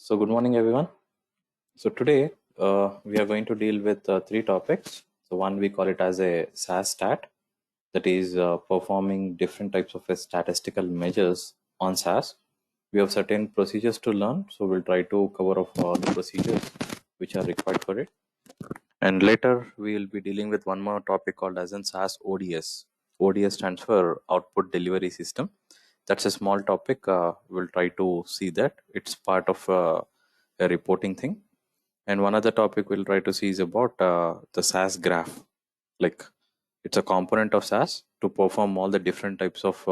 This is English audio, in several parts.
So, good morning, everyone. So, today we are going to deal with three topics. So, one we call it as a SAS stat, that is performing different types of statistical measures on SAS. We have certain procedures to learn, so we'll try to cover off all the procedures which are required for it. And later we will be dealing with one more topic called as in SAS ODS. ODS stands for Output Delivery System. That's a small topic. We'll try to see that. It's part of a reporting thing. And one other topic we'll try to see is about the SAS graph. Like it's a component of SAS to perform all the different types of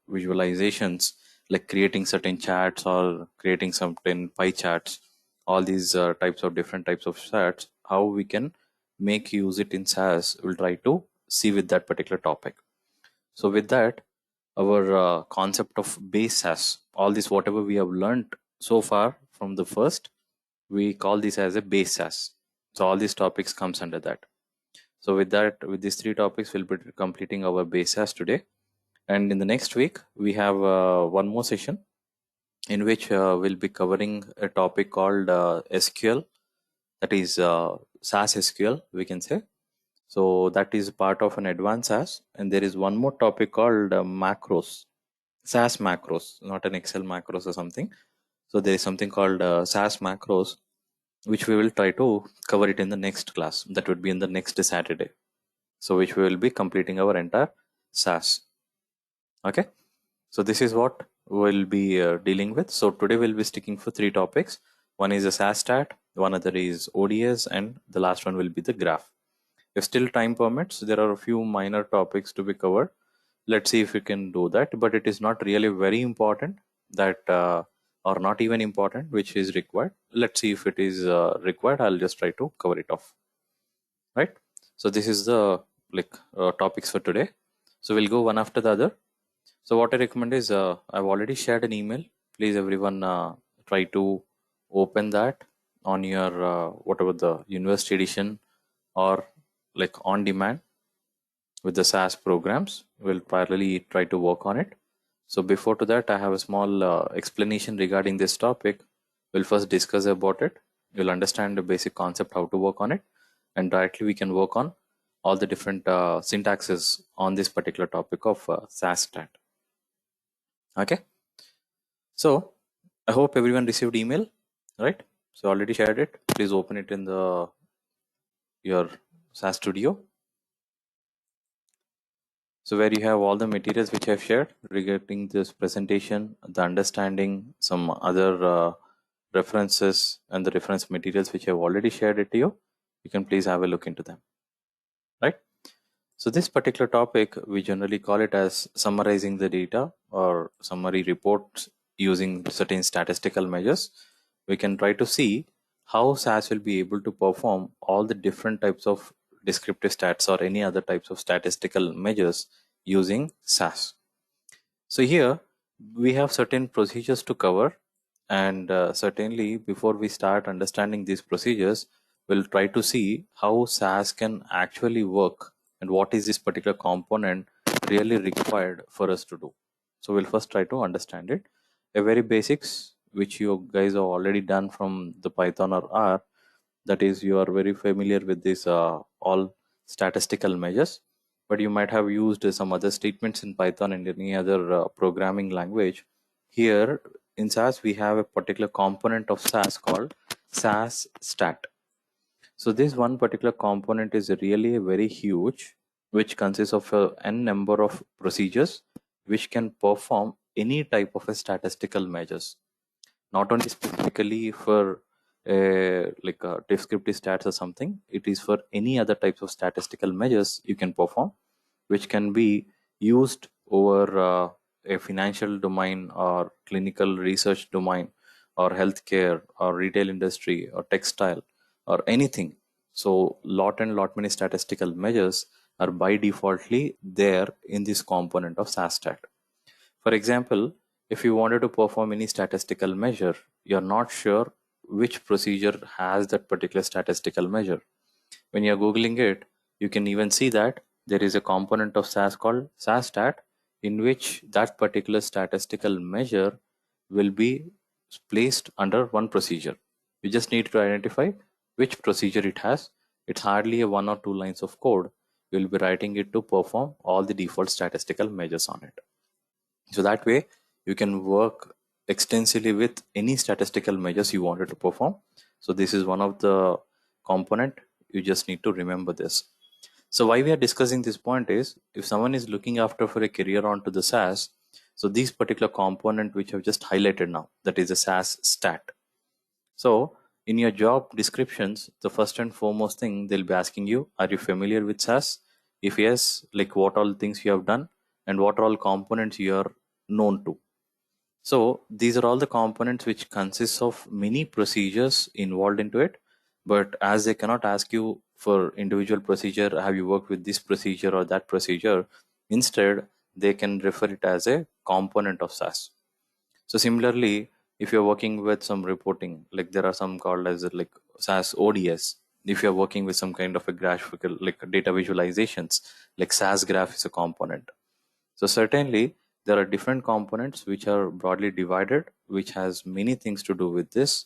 visualizations, like creating certain charts or creating certain pie charts. All these types of different types of charts, how we can make use it in SAS, we'll try to see with that particular topic. So with that, our concept of base SAS, all this whatever we have learned so far from the first, we call this as a base SAS. So all these topics comes under that. So with that, with these three topics, we'll be completing our base SAS today. And in the next week, we have one more session in which we'll be covering a topic called SQL, that is SAS SQL, we can say. So that is part of an advanced SAS. And there is one more topic called macros, SAS macros, not an Excel macros or something. So there is something called SAS macros, which we will try to cover it in the next class. That would be in the next Saturday. So which we will be completing our entire SAS. Okay. So this is what we'll be dealing with. So today we'll be sticking for three topics. One is a SAS stat, one other is ODS, and the last one will be the graph. If still time permits, there are a few minor topics to be covered. Let's see if we can do that, but it is not really very important that or not even important which is required. Let's see if it is required. I'll just try to cover it off, right? So this is the topics for today. So we'll go one after the other. So what I recommend is I've already shared an email. Please everyone try to open that on your whatever the university edition or like on demand with the SAS programs. We'll parallelly try to work on it. So before to that, I have a small explanation regarding this topic. We'll first discuss about it. You'll understand the basic concept how to work on it, and directly we can work on all the different syntaxes on this particular topic of SAS stat. Okay. So I hope everyone received email, right? So already shared it. Please open it in the your SAS Studio. So where you have all the materials which I've shared regarding this presentation, the understanding, some other references and the reference materials which I've already shared it to you. You can please have a look into them, right? So this particular topic, we generally call it as summarizing the data or summary reports using certain statistical measures. We can try to see how SAS will be able to perform all the different types of descriptive stats or any other types of statistical measures using SAS. So here we have certain procedures to cover, and certainly before we start understanding these procedures, we'll try to see how SAS can actually work and what is this particular component really required for us to do. So we'll first try to understand it. A very basics which you guys have already done from the Python or R, that is you are very familiar with this all statistical measures, but you might have used some other statements in Python and any other programming language. Here in SAS we have a particular component of SAS called SAS stat. So this one particular component is really very huge, which consists of n number of procedures which can perform any type of a statistical measures, not only specifically for descriptive stats or something. It is for any other types of statistical measures you can perform, which can be used over a financial domain or clinical research domain or healthcare or retail industry or textile or anything. So lot and lot many statistical measures are by defaultly there in this component of SAS stat. For example, if you wanted to perform any statistical measure, you're not sure which procedure has that particular statistical measure. When you're Googling it, you can even see that there is a component of SAS called SAS stat, in which that particular statistical measure will be placed under one procedure. You just need to identify which procedure it has. It's hardly a 1 or 2 lines of code. You'll be writing it to perform all the default statistical measures on it. So that way you can work extensively with any statistical measures you wanted to perform. So this is one of the component. You just need to remember this. So why we are discussing this point is, if someone is looking after for a career onto the SAS, so these particular component which I've just highlighted now, that is a SAS stat. So in your job descriptions, the first and foremost thing they'll be asking you, are you familiar with SAS? If yes, like what all things you have done and what are all components you are known to. So these are all the components which consists of many procedures involved into it. But as they cannot ask you for individual procedure, have you worked with this procedure or that procedure? Instead, they can refer it as a component of SAS. So similarly, if you're working with some reporting, like there are some called as like SAS ODS. If you're working with some kind of a graphical, like data visualizations, like SAS graph is a component. So certainly there are different components which are broadly divided, which has many things to do with this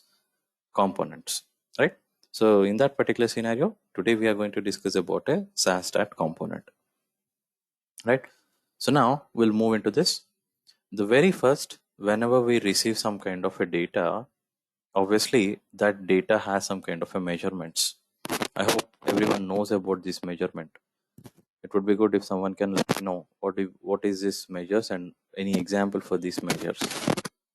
components, right? So in that particular scenario, today we are going to discuss about a SAS stat component, right? So now we'll move into this. The very first, whenever we receive some kind of a data, obviously that data has some kind of a measurements. I hope everyone knows about this measurement. It would be good if someone can let me know what is this measures and any example for these measures.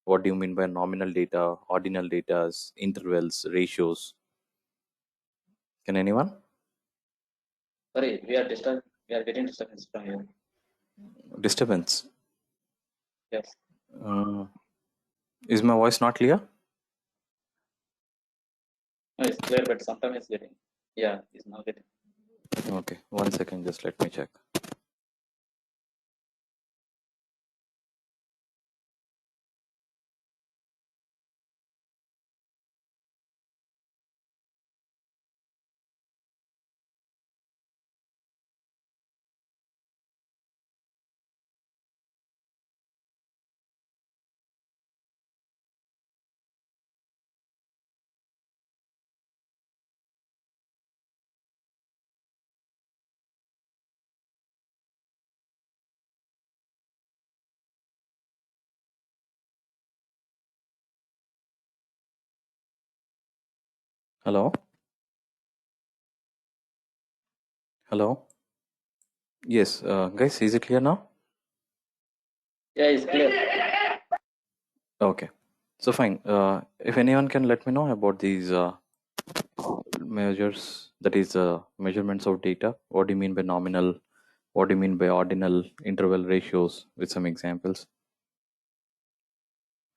What do you mean by nominal data, ordinal data, intervals, ratios? Can anyone? Sorry, we are getting disturbance from you. Disturbance. Yes. Is my voice not clear? No, it's clear, but sometimes it's getting. Yeah, it's now getting. Okay, 1 second, just let me check. Hello? Hello? Yes, guys, is it clear now? Yeah, it's clear. Okay, so fine. If anyone can let me know about these measures, that is measurements of data. What do you mean by nominal? What do you mean by ordinal, interval, ratios, with some examples?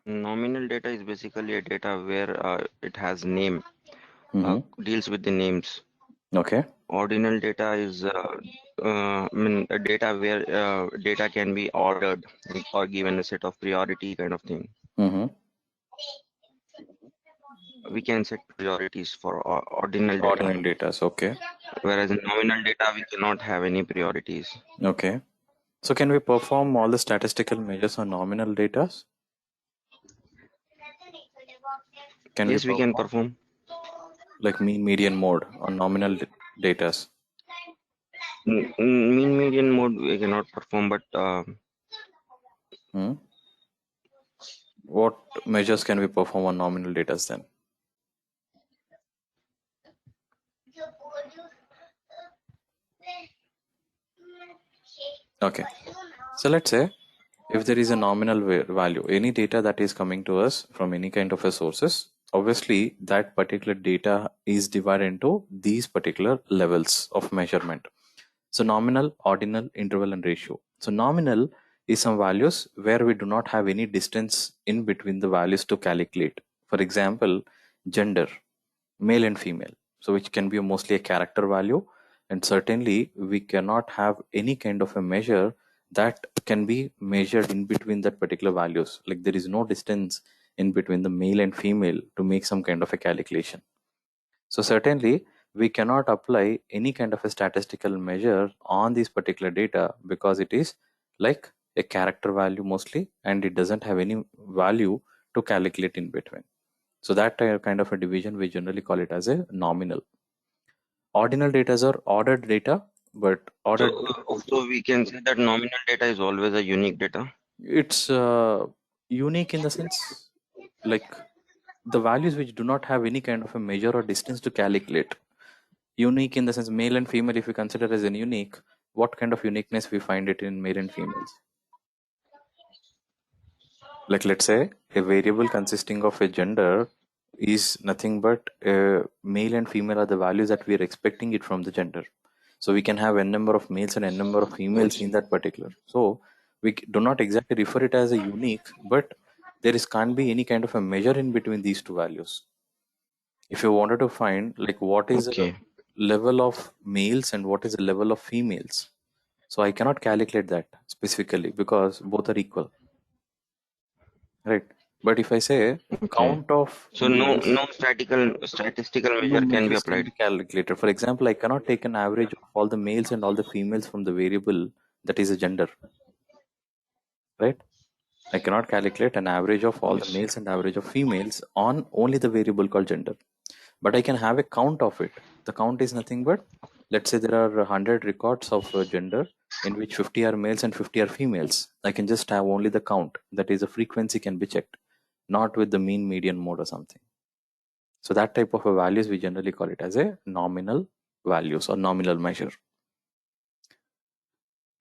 Nominal data is basically a data where it has name, deals with the names. Okay. Ordinal data is a data where data can be ordered or given a set of priority kind of thing. We can set priorities for ordinal data. Ordinal data, okay. Whereas in nominal data, we cannot have any priorities. Okay. So can we perform all the statistical measures on nominal data? Yes, we can perform. Like mean, median, mode on nominal data? Mean, median mode we cannot perform, but what measures can we perform on nominal data then? Okay, so let's say if there is a nominal value, any data that is coming to us from any kind of a sources, obviously that particular data is divided into these particular levels of measurement. So nominal, ordinal, interval, and ratio. So nominal is some values where we do not have any distance in between the values to calculate. For example, gender, male and female. So which can be mostly a character value, and certainly we cannot have any kind of a measure that can be measured in between that particular values. Like there is no distance in between the male and female to make some kind of a calculation. So certainly we cannot apply any kind of a statistical measure on this particular data because it is like a character value mostly, and it doesn't have any value to calculate in between. So that kind of a division, we generally call it as a nominal. Ordinal data are ordered data, but ordered So we can say that nominal data is always a unique data. it's unique in the sense like the values which do not have any kind of a measure or distance to calculate. Unique in the sense male and female, if we consider as an unique, what kind of uniqueness we find it in male and females? Like let's say a variable consisting of a gender is nothing but male and female are the values that we are expecting it from the gender. So we can have n number of males and n number of females in that particular. So we do not exactly refer it as a unique, but there is can't be any kind of a measure in between these two values. If you wanted to find like what is the Okay. level of males and what is the level of females, so I cannot calculate that specifically because both are equal, right? But if I say Okay. count of So males, no statistical no measure can be measures can applied. be calculated. For example, I cannot take an average of all the males and all the females from the variable that is a gender, right? I cannot calculate an average of all the Yes. males and average of females on only the variable called gender. But I can have a count of it. The count is nothing but, let's say there are 100 records of gender in which 50 are males and 50 are females. I can just have only the count. That is, the frequency can be checked, not with the mean, median, mode or something. So that type of a values, we generally call it as a nominal values or nominal measure,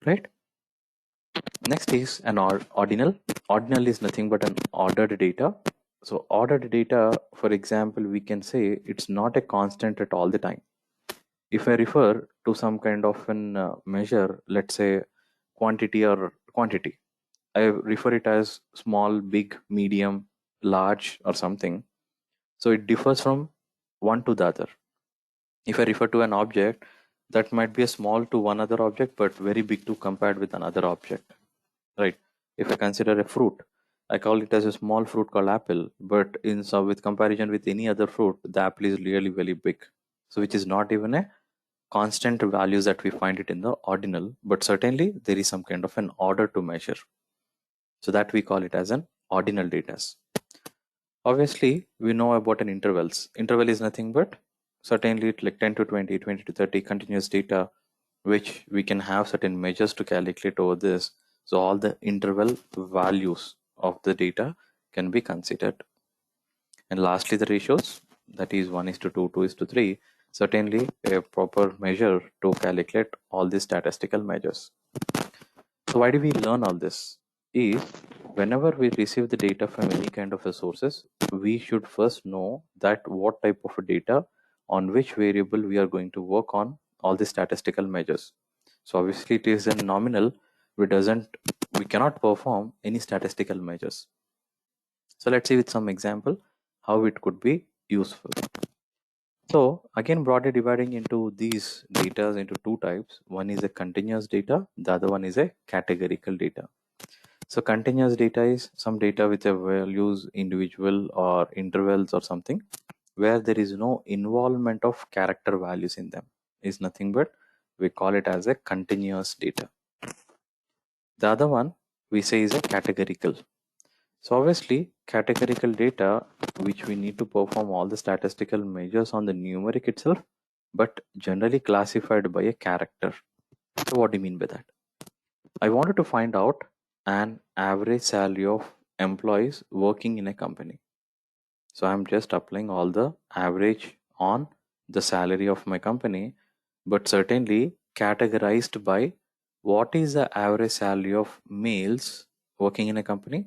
right? Next is an ordinal. Ordinal is nothing but an ordered data. So ordered data, for example, we can say it's not a constant at all the time. If I refer to some kind of an measure, let's say quantity, I refer it as small, big, medium, large, or something. So it differs from one to the other. If I refer to an object, that might be a small to one other object, but very big to compared with another object, right? If I consider a fruit, I call it as a small fruit called apple, but in some with comparison with any other fruit, the apple is really very big. So which is not even a constant values that we find it in the ordinal, but certainly there is some kind of an order to measure. So that we call it as an ordinal data. Obviously, we know about an intervals. Interval is nothing but certainly like 10 to 20, 20 to 30 continuous data, which we can have certain measures to calculate over this. So all the interval values of the data can be considered. And lastly, the ratios, that is 1 is to 2, 2 is to 3, certainly a proper measure to calculate all these statistical measures. So why do we learn all this? Is whenever we receive the data from any kind of a sources, we should first know that what type of a data on which variable we are going to work on all the statistical measures. So obviously it is a nominal, we cannot perform any statistical measures. So let's see with some example how it could be useful. So again, broadly dividing into these data into two types. One is a continuous data, the other one is a categorical data. So continuous data is some data with a values individual or intervals or something where there is no involvement of character values in them. Is nothing but we call it as a continuous data. The other one we say is a categorical. So obviously categorical data, which we need to perform all the statistical measures on the numeric itself, but generally classified by a character. So what do you mean by that? I wanted to find out an average salary of employees working in a company. So I'm just applying all the average on the salary of my company, but certainly categorized by what is the average salary of males working in a company,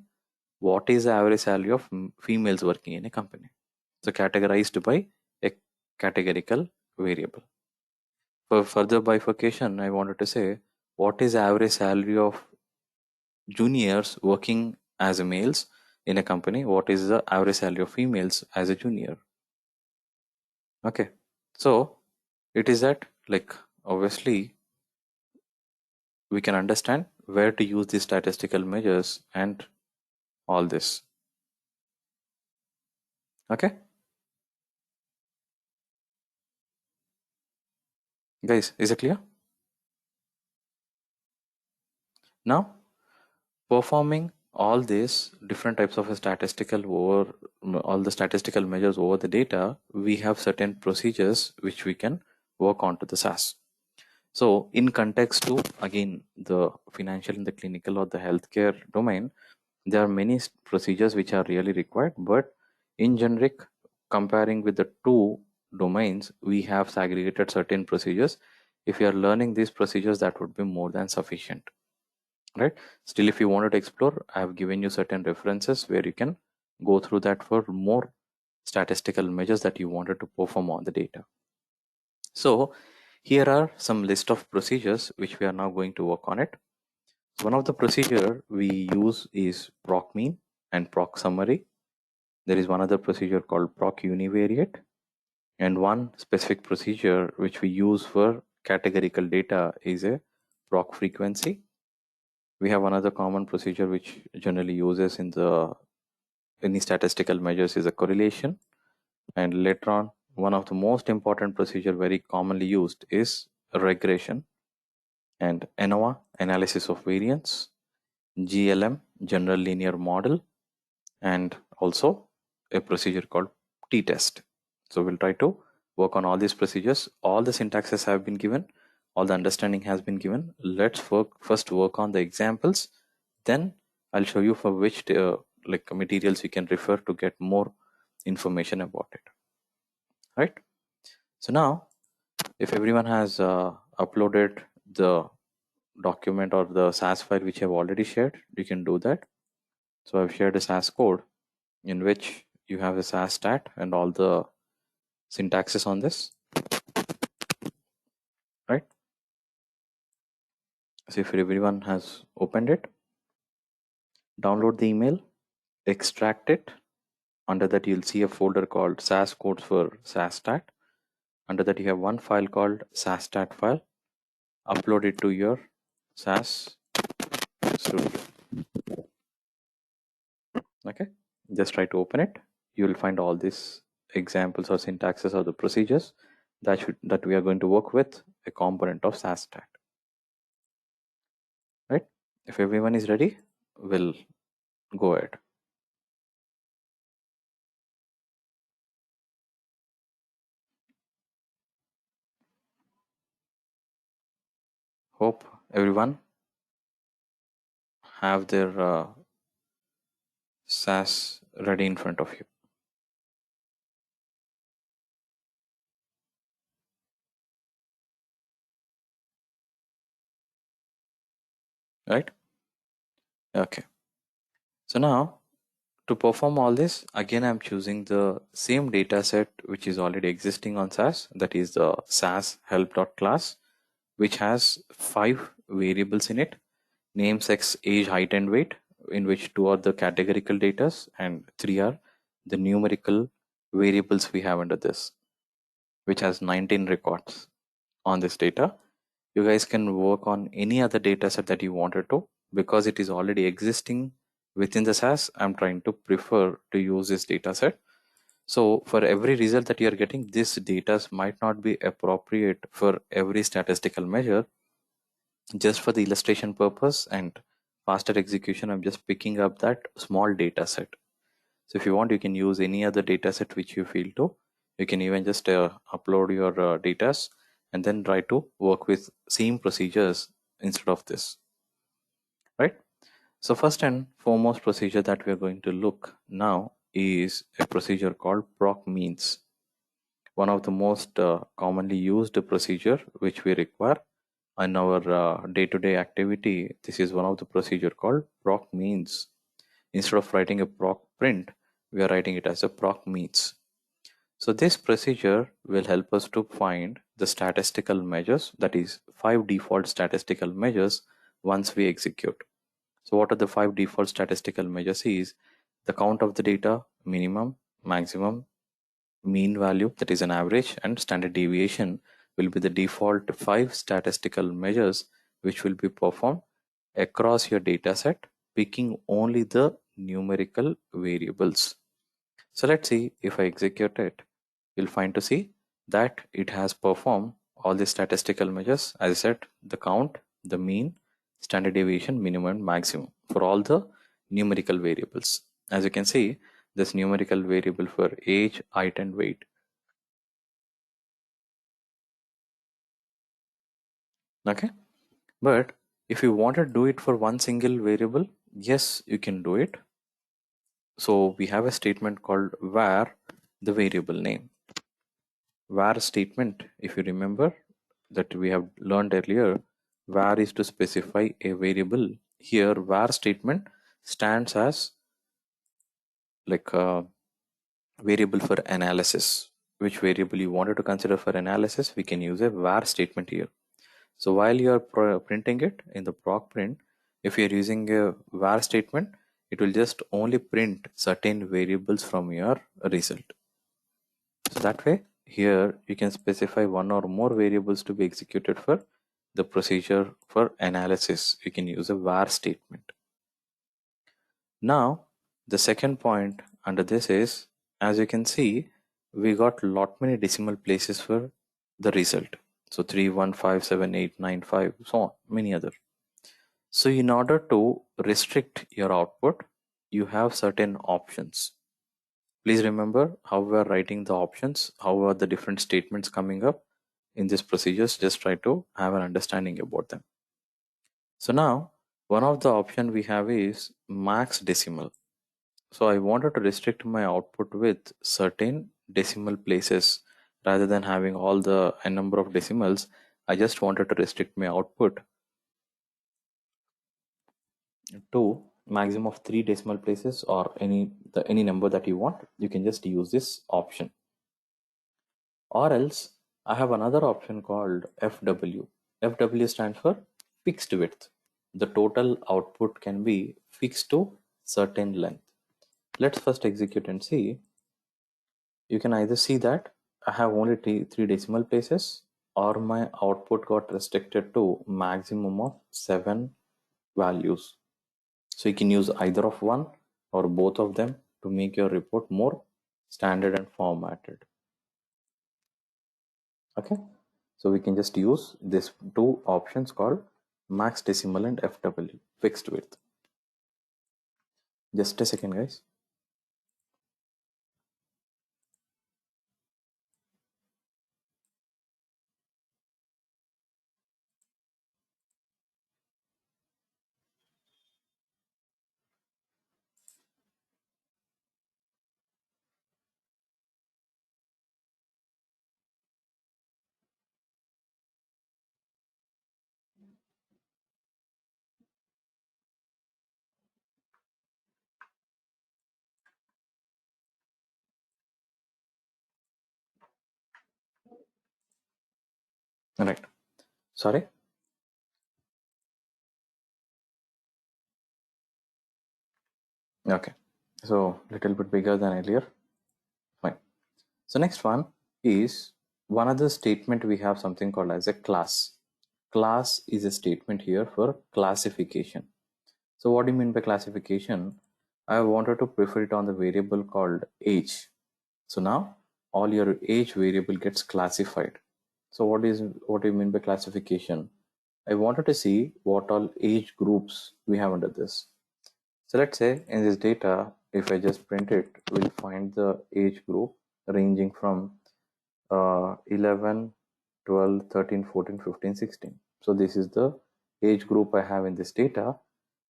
what is the average salary of females working in a company. So categorized by a categorical variable. For further bifurcation, I wanted to say what is the average salary of juniors working as a males in a company, what is the average salary of females as a junior. Okay, so it is that like obviously we can understand where to use these statistical measures and all this. Okay guys, is it clear? Now performing all these different types of all the statistical measures over the data, we have certain procedures which we can work onto the SAS. So in context to, again, the financial and the clinical or the healthcare domain, there are many procedures which are really required, but in generic, comparing with the two domains, we have segregated certain procedures. If you are learning these procedures, that would be more than sufficient, right? Still, if you wanted to explore, I have given you certain references where you can go through that for more statistical measures that you wanted to perform on the data. So here are some list of procedures which we are now going to work on it. One of the procedure we use is proc mean and proc summary. There is one other procedure called proc univariate, and one specific procedure which we use for categorical data is a proc frequency. We have another common procedure which generally uses in the any statistical measures is a correlation, and later on one of the most important procedure very commonly used is regression, and ANOVA, analysis of variance, GLM, general linear model, and also a procedure called t-test. So we'll try to work on all these procedures. All the syntaxes have been given, all the understanding has been given. Let's first work on the examples, then I'll show you for which like materials you can refer to get more information about it, right? So now, if everyone has uploaded the document or the SAS file which I've already shared, you can do that. So I've shared a SAS code in which you have a SAS stat and all the syntaxes on this, right? So if everyone has opened it, download the email, extract it. Under that you'll see a folder called SAS codes for SAS stat. Under that you have one file called SAS stat file. Upload it to your SAS studio. Okay, just try to open it. You will find all these examples or syntaxes or the procedures that we are going to work with a component of SAS stat, right? If everyone is ready, we'll go ahead. Hope everyone have their SAS ready in front of you. Right? Okay. So now to perform all this, again I'm choosing the same data set which is already existing on SAS, that is the SAS help.class, which has 5 variables in it: name, sex, age, height, and weight, in which 2 are the categorical data and 3 are the numerical variables we have under this, which has 19 records on this data. You guys can work on any other data set that you wanted to. Because it is already existing within the SAS, I'm trying to prefer to use this data set. So for every result that you are getting, this data might not be appropriate for every statistical measure. Just for the illustration purpose and faster execution, I'm just picking up that small data set. So if you want, you can use any other data set which you feel to. You can even just upload your datas and then try to work with same procedures instead of this, right? So first and foremost procedure that we are going to look now is a procedure called proc means. One of the most commonly used procedure which we require in our day-to-day activity. This is one of the procedure called proc means. Instead of writing a proc print, we are writing it as a proc means. So this procedure will help us to find the statistical measures, that is 5 default statistical measures once we execute. So what are the 5 default statistical measures is the count of the data, minimum, maximum, mean value, that is an average, and standard deviation will be the default 5 statistical measures which will be performed across your data set, picking only the numerical variables. So let's see, if I execute it, you'll find to see that it has performed all the statistical measures. As I said, the count, the mean, standard deviation, minimum, and maximum for all the numerical variables. As you can see, this numerical variable for age, height, and weight. Okay, but if you want to do it for one single variable, yes, you can do it. So we have a statement called var the variable name. Var statement, if you remember that we have learned earlier, var is to specify a variable. Here var statement stands as like a variable for analysis. Which variable you wanted to consider for analysis, we can use a var statement here. So while you are printing it in the proc print, if you're using a var statement, it will just only print certain variables from your result. So that way, here you can specify one or more variables to be executed for the procedure for analysis. You can use a var statement. Now, the second point under this is, as you can see, we got lot many decimal places for the result. So 3, 1, 5, 7, 8, 9, 5, so on, many other. So in order to restrict your output, you have certain options. Please remember how we are writing the options, how are the different statements coming up in these procedures. Just try to have an understanding about them. So now, one of the option we have is max decimal. So I wanted to restrict my output with certain decimal places rather than having all the n number of decimals. I just wanted to restrict my output to maximum of 3 decimal places, or any number that you want. You can just use this option. Or else I have another option called FW. FW stands for fixed width. The total output can be fixed to certain length. Let's first execute and see. You can either see that I have only 3 decimal places, or my output got restricted to maximum of 7 values. So you can use either of one or both of them to make your report more standard and formatted. Okay, so we can just use this two options called max decimal and FW, fixed width. Just a second, guys. All right, sorry. Okay, so little bit bigger than earlier. Fine. So next one is one other statement. We have something called as a class. Class is a statement here for classification. So what do you mean by classification? I wanted to prefer it on the variable called age. So now all your age variable gets classified. So what do you mean by classification? I wanted to see what all age groups we have under this. So let's say in this data, if I just print it, we'll find the age group ranging from 11, 12, 13, 14, 15, 16. So this is the age group I have in this data.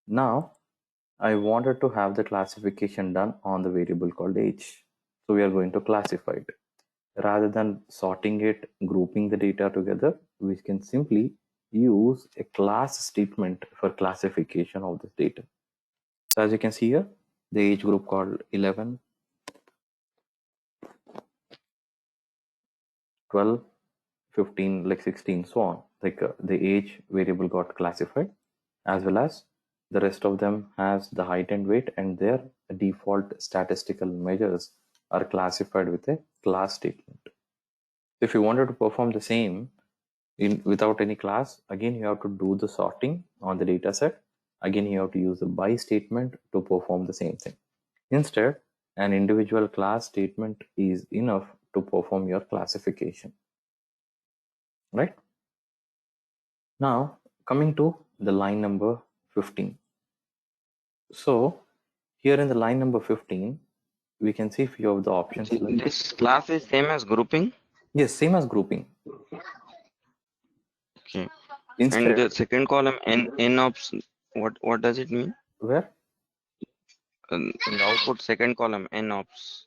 Now I wanted to have the classification done on the variable called age. So we are going to classify it. Rather than sorting it, grouping the data together, we can simply use a class statement for classification of this data. So as you can see here, the age group called 11, 12, 15, like 16, so on. Like the age variable got classified, as well as the rest of them has the height and weight, and their default statistical measures are classified with a class statement. If you wanted to perform the same without any class, again you have to do the sorting on the data set. Again you have to use the by statement to perform the same thing. Instead, an individual class statement is enough to perform your classification, right? Now coming to the line number 15. So Here in the line number 15, we can see few of the options. Like, This class is same as grouping. yes, same as grouping. Okay. And Instead, the second column n ops, what does it mean? where In the output second column n ops.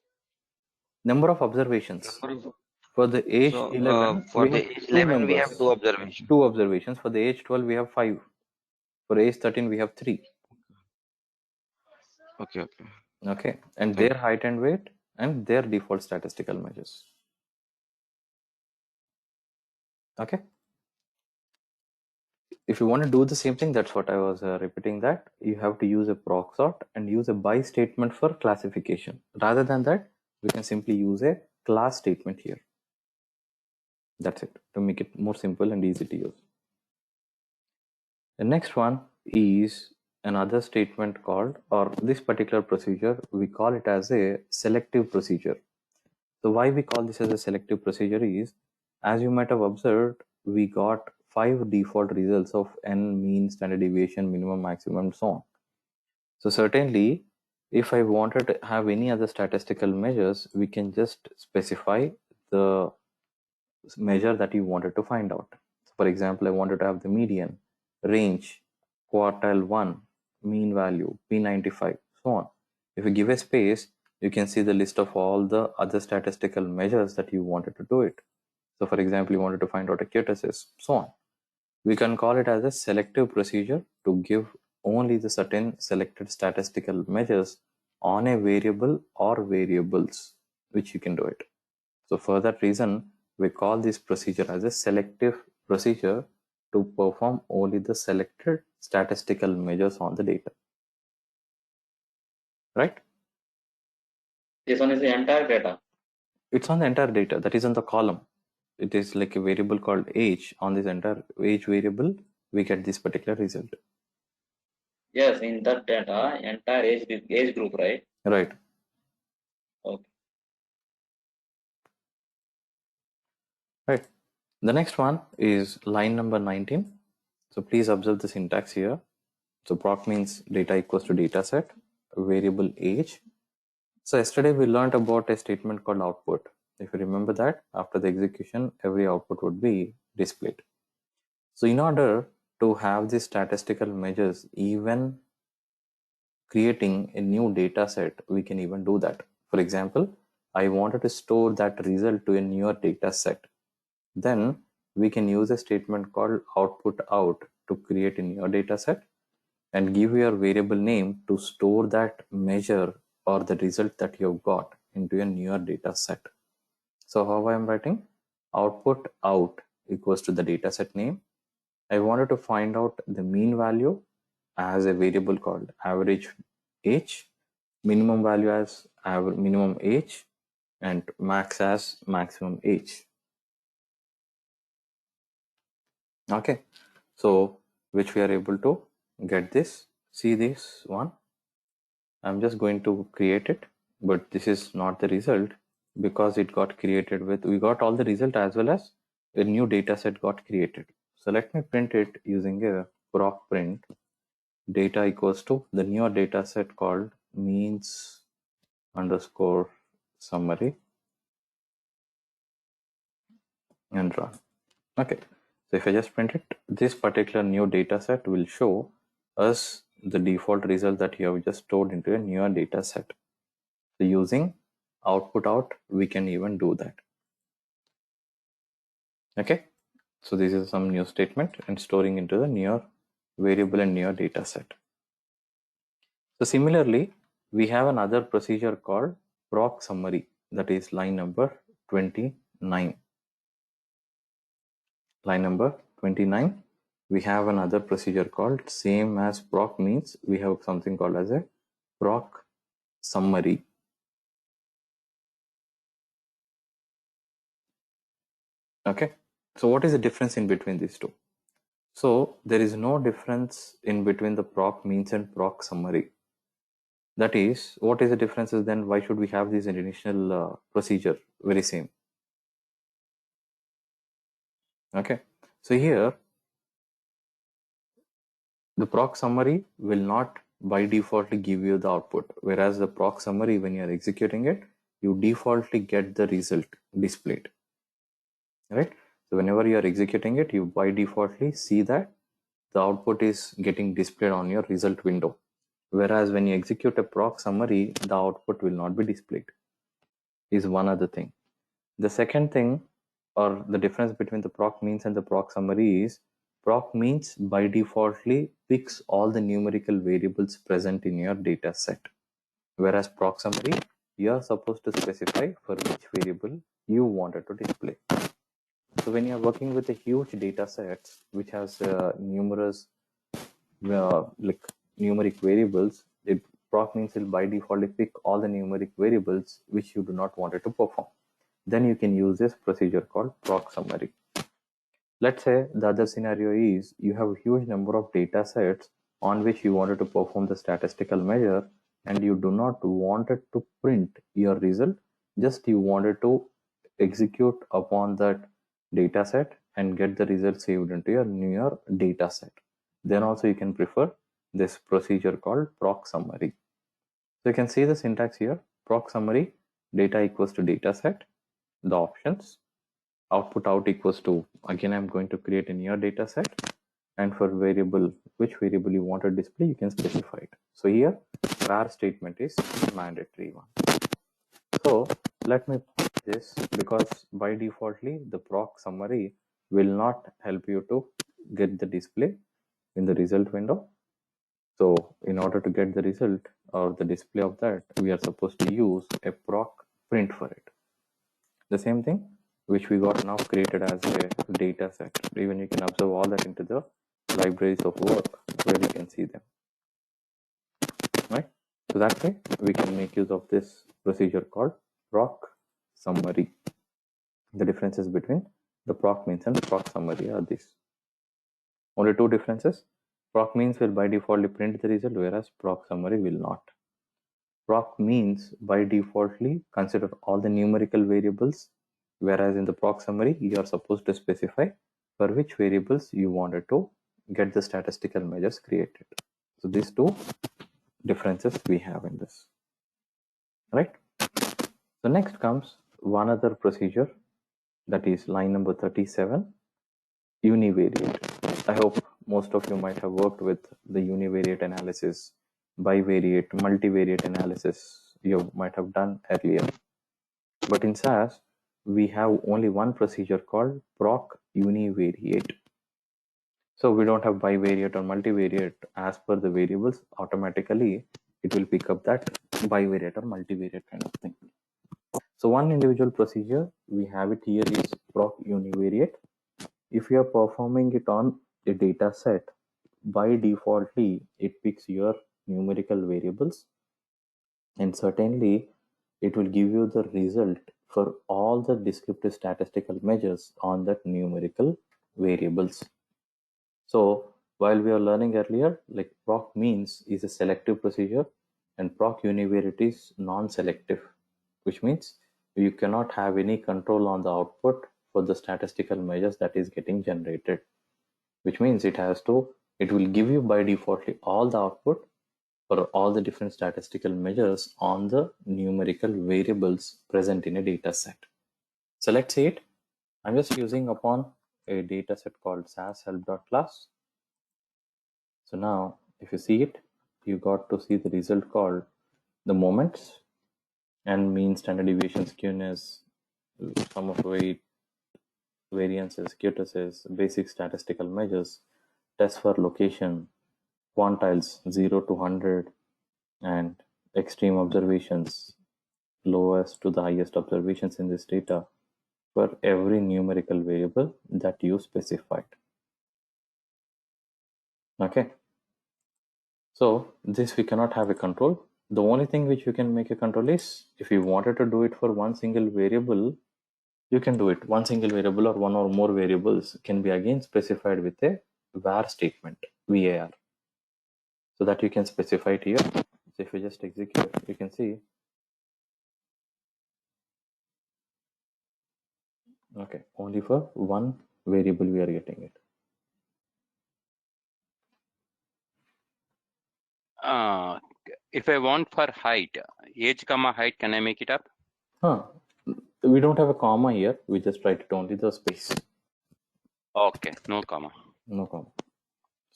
number of observations. Number of- For the age So 11, for we the have age two 11 we members, have 2 observations. 2 observations. For the age 12, we have 5. For age 13, we have 3. Okay. Okay, and Thank their height and weight and their default statistical measures. Okay. If you want to do the same thing, that's what I was repeating, that you have to use a proc sort and use a by statement for classification. Rather than that, we can simply use a class statement here. That's it, to make it more simple and easy to use. The next one is another statement called, or this particular procedure, we call it as a selective procedure. So why we call this as a selective procedure is, as you might have observed, we got 5 default results of n, mean, standard deviation, minimum, maximum, and so on. So certainly, if I wanted to have any other statistical measures, we can just specify the measure that you wanted to find out. So for example, I wanted to have the median, range, quartile 1, mean value, P95, so on. If you give a space, you can see the list of all the other statistical measures that you wanted to do it. So for example, you wanted to find out a kurtosis, so on. We can call it as a selective procedure to give only the certain selected statistical measures on a variable or variables, which you can do it. So for that reason, we call this procedure as a selective procedure to perform only the selected statistical measures on the data. Right? This one is the entire data. It's on the entire data, that is on the column. It is like a variable called age. On this entire age variable, we get this particular result. Yes, in that data, entire age group, right? Right. Okay. Right. The next one is line number 19. So please observe the syntax here. So proc means data equals to data set, variable age. So yesterday we learned about a statement called output. If you remember that, after the execution, every output would be displayed. So in order to have these statistical measures, even creating a new data set, we can even do that. For example, I wanted to store that result to a newer data set. Then we can use a statement called output out to create a new data set and give your variable name to store that measure or the result that you've got into a newer data set. So how I am writing? Output out equals to the data set name. I wanted to find out the mean value as a variable called average age, minimum value as minimum age, and max as maximum age. Okay, so which we are able to get this. See this one. I'm just going to create it, but this is not the result because it got created with, we got all the result as well as a new data set got created. So let me print it using a proc print data equals to the newer data set called means underscore summary and run. Okay, so if I just print it, this particular new data set will show us the default result that you have just stored into a newer data set. So using output out, we can even do that. Okay, so this is some new statement and storing into the newer variable and newer data set. So similarly, we have another procedure called proc summary, that is line number 29. Line number 29, we have another procedure called same as proc means we have something called as a proc summary. Okay, so what is the difference in between these two? So there is no difference in between the proc means and proc summary. That is, what is the difference is then why should we have this initial procedure very same? Okay, so here the proc summary will not by default give you the output, whereas the proc summary, when you are executing it, you defaultly get the result displayed, right? So whenever you are executing it, you by defaultly see that the output is getting displayed on your result window. Whereas when you execute a proc summary, the output will not be displayed, is one other thing. The second thing, or the difference between the proc means and the proc summary, is proc means by defaultly picks all the numerical variables present in your data set. Whereas proc summary, you are supposed to specify for which variable you wanted to display. So when you are working with a huge data set which has numerous like numeric variables, it proc means will by default pick all the numeric variables which you do not want it to perform. Then you can use this procedure called proc summary. Let's say the other scenario is you have a huge number of data sets on which you wanted to perform the statistical measure, and you do not want it to print your result, just you wanted to execute upon that data set and get the result saved into your newer data set. Then also you can prefer this procedure called proc summary. So you can see the syntax here. Proc summary, data equals to data set, the options, output out equals to, again I'm going to create a new data set, and for variable, which variable you want to display, you can specify it. So here var statement is mandatory one. So let me put this, because by defaultly the proc summary will not help you to get the display in the result window. So in order to get the result or the display of that, we are supposed to use a proc print for it. The same thing which we got now created as a data set. Even you can observe all that into the libraries of work where you can see them, right? So that way we can make use of this procedure called proc summary. The differences between the proc means and proc summary are these. Only two differences. Proc means will by default print the result, whereas proc summary will not. Proc means by defaultly consider all the numerical variables, whereas in the proc summary you are supposed to specify for which variables you wanted to get the statistical measures created. So these two differences we have in this, right? So next comes one other procedure, that is line number 37, univariate. I hope most of you might have worked with the univariate analysis, bivariate, multivariate analysis you might have done earlier. But in SAS, we have only one procedure called proc univariate. So we don't have bivariate or multivariate. As per the variables, automatically it will pick up that bivariate or multivariate kind of thing. So one individual procedure we have it here is proc univariate. If you are performing it on a data set, by defaultly it picks your numerical variables, and certainly it will give you the result for all the descriptive statistical measures on that numerical variables. So while we are learning earlier, like proc means is a selective procedure and proc univariate is non-selective, which means you cannot have any control on the output for the statistical measures that is getting generated, which means it will give you by default all the output for all the different statistical measures on the numerical variables present in a data set. So let's see it. I'm just using upon a data set called SAS help.class. So now if you see it, you got to see the result called the moments and mean, standard deviation, skewness, sum of weight, variances, kurtosis, basic statistical measures, test for location, quantiles 0 to 100, and extreme observations, lowest to the highest observations in this data for every numerical variable that you specified. Okay, so this we cannot have a control. The only thing which you can make a control is if you wanted to do it for one single variable, you can do it. One single variable or one or more variables can be again specified with a var statement, var, so that you can specify it here. So if you just execute, you can see, okay, only for one variable we are getting it. If I want for height, age comma height, can I make it up? Huh. We don't have a comma here. We just write it only the space. Okay, no comma. No comma.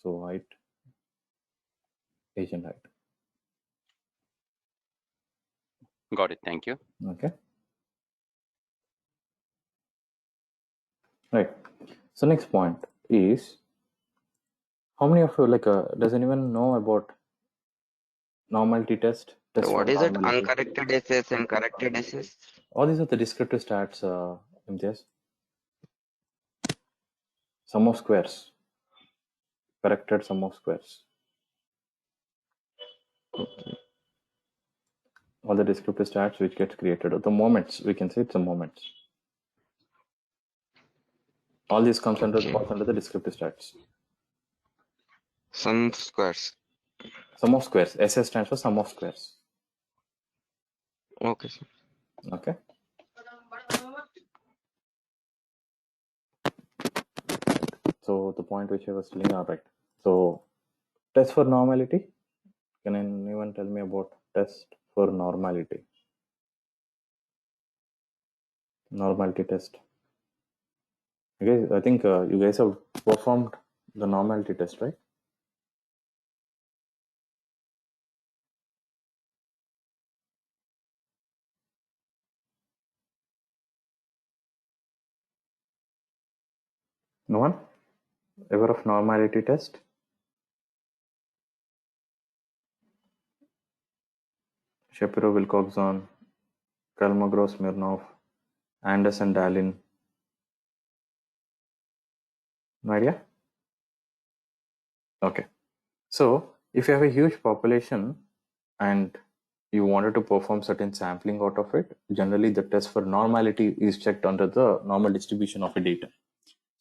So height, age and height. Got it. Thank you. Okay. Right. So next point is, how many of you does anyone know about normality test? Test So for what is it? normality. Uncorrected SS and corrected SS? All these are the descriptive stats, Imtiaz. Sum of squares. Corrected sum of squares. All the descriptive stats which gets created, or the moments, we can say it's a moments. All this comes Okay. falls under the descriptive stats. Sum of squares. Sum of squares. SS stands for sum of squares. Okay, sir. Okay. So the point which I was telling, all right. So test for normality. Can anyone tell me about test for normality? Normality test. Okay, I think you guys have performed the normality test, right? No one? Ever of normality test? Shapiro, Wilcoxon, Kolmogorov, Smirnov, Anderson, Dallin. No idea? Okay. So if you have a huge population and you wanted to perform certain sampling out of it, generally the test for normality is checked under the normal distribution of a data.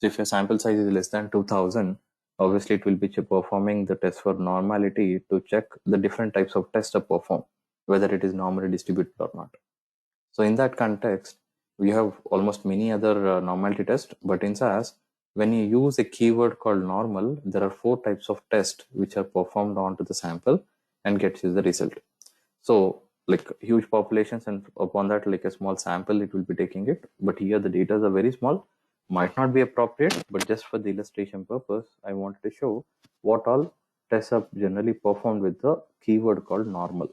So if your sample size is less than 2000, obviously it will be performing the test for normality to check the different types of tests are performed, whether it is normally distributed or not. So in that context, we have almost many other normality tests, but in SAS, when you use a keyword called normal, there are 4 types of tests which are performed onto the sample and gets you the result. So like huge populations, and upon that, like a small sample, it will be taking it. But here the data are very small, might not be appropriate, but just for the illustration purpose, I wanted to show what all tests are generally performed with the keyword called normal.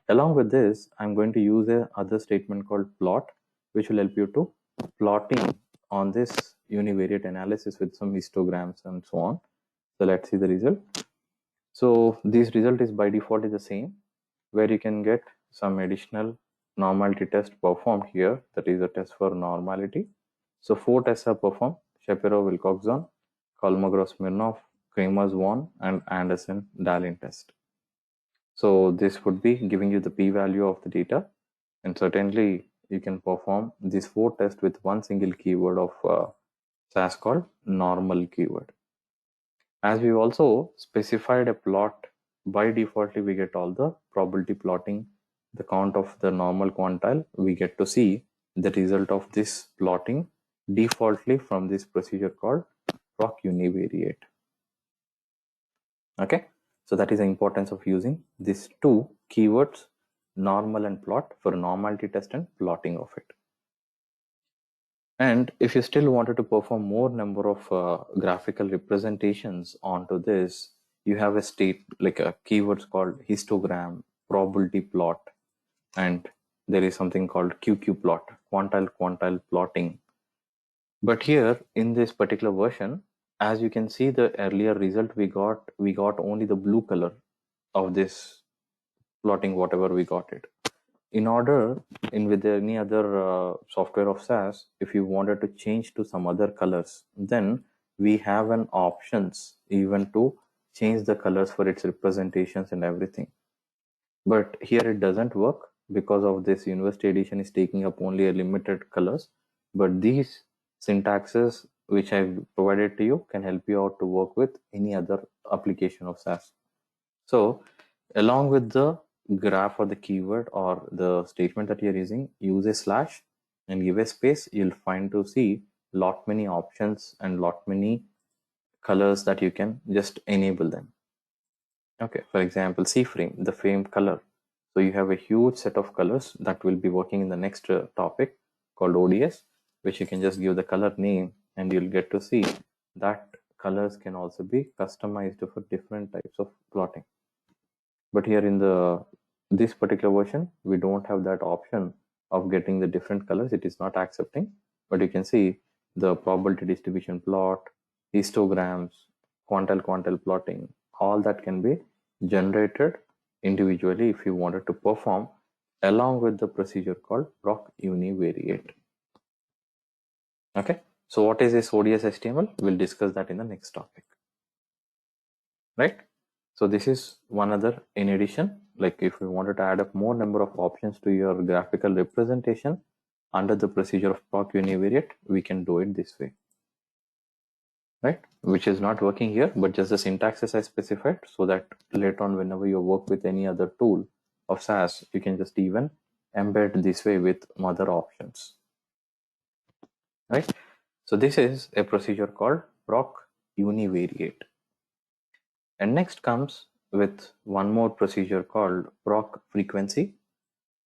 Along with this, I'm going to use a other statement called plot, which will help you to plotting on this univariate analysis with some histograms and so on. So let's see the result. So this result is by default is the same, where you can get some additional normality test performed here. That is a test for normality. So 4 tests are performed: Shapiro, Wilcoxon, Kolmogorov, Smirnov, Kramers, Vaughan, and Anderson, Dallin test. So this would be giving you the p-value of the data, and certainly you can perform these 4 tests with one single keyword of SAS called normal keyword. As we've also specified a plot, by defaultly we get all the probability plotting, the count of the normal quantile, we get to see the result of this plotting defaultly from this procedure called proc univariate. Okay, so that is the importance of using these 2 keywords, normal and plot, for normality test and plotting of it. And if you still wanted to perform more number of graphical representations onto this, you have a state like a keywords called histogram, probability plot, and there is something called QQ plot, quantile plotting. But here in this particular version, as you can see the earlier result we got only the blue color of this plotting, whatever we got it. In order, with any other software of SAS, if you wanted to change to some other colors, then we have an options even to change the colors for its representations and everything. But here it doesn't work because of this university edition is taking up only a limited colors. But these syntaxes which I've provided to you can help you out to work with any other application of SAS. So along with the graph or the keyword or the statement that you're using, use a slash and give a space. You'll find to see lot many options and lot many colors that you can just enable them. Okay, for example, C frame, the frame color. So you have a huge set of colors that will be working in the next topic called ODS, which you can just give the color name and you'll get to see that colors can also be customized for different types of plotting. But here in this particular version, we don't have that option of getting the different colors. It is not accepting, but you can see the probability distribution plot, histograms, quantile plotting, all that can be generated individually if you wanted to perform along with the procedure called proc univariate. Okay, so what is this ODS HTML? We'll discuss that in the next topic, right? So this is one other in addition, like if we wanted to add up more number of options to your graphical representation under the procedure of proc univariate, we can do it this way, right? Which is not working here, but just the syntaxes I specified so that later on whenever you work with any other tool of SAS, you can just even embed this way with other options, right? So this is a procedure called proc univariate. And next comes with one more procedure called proc frequency,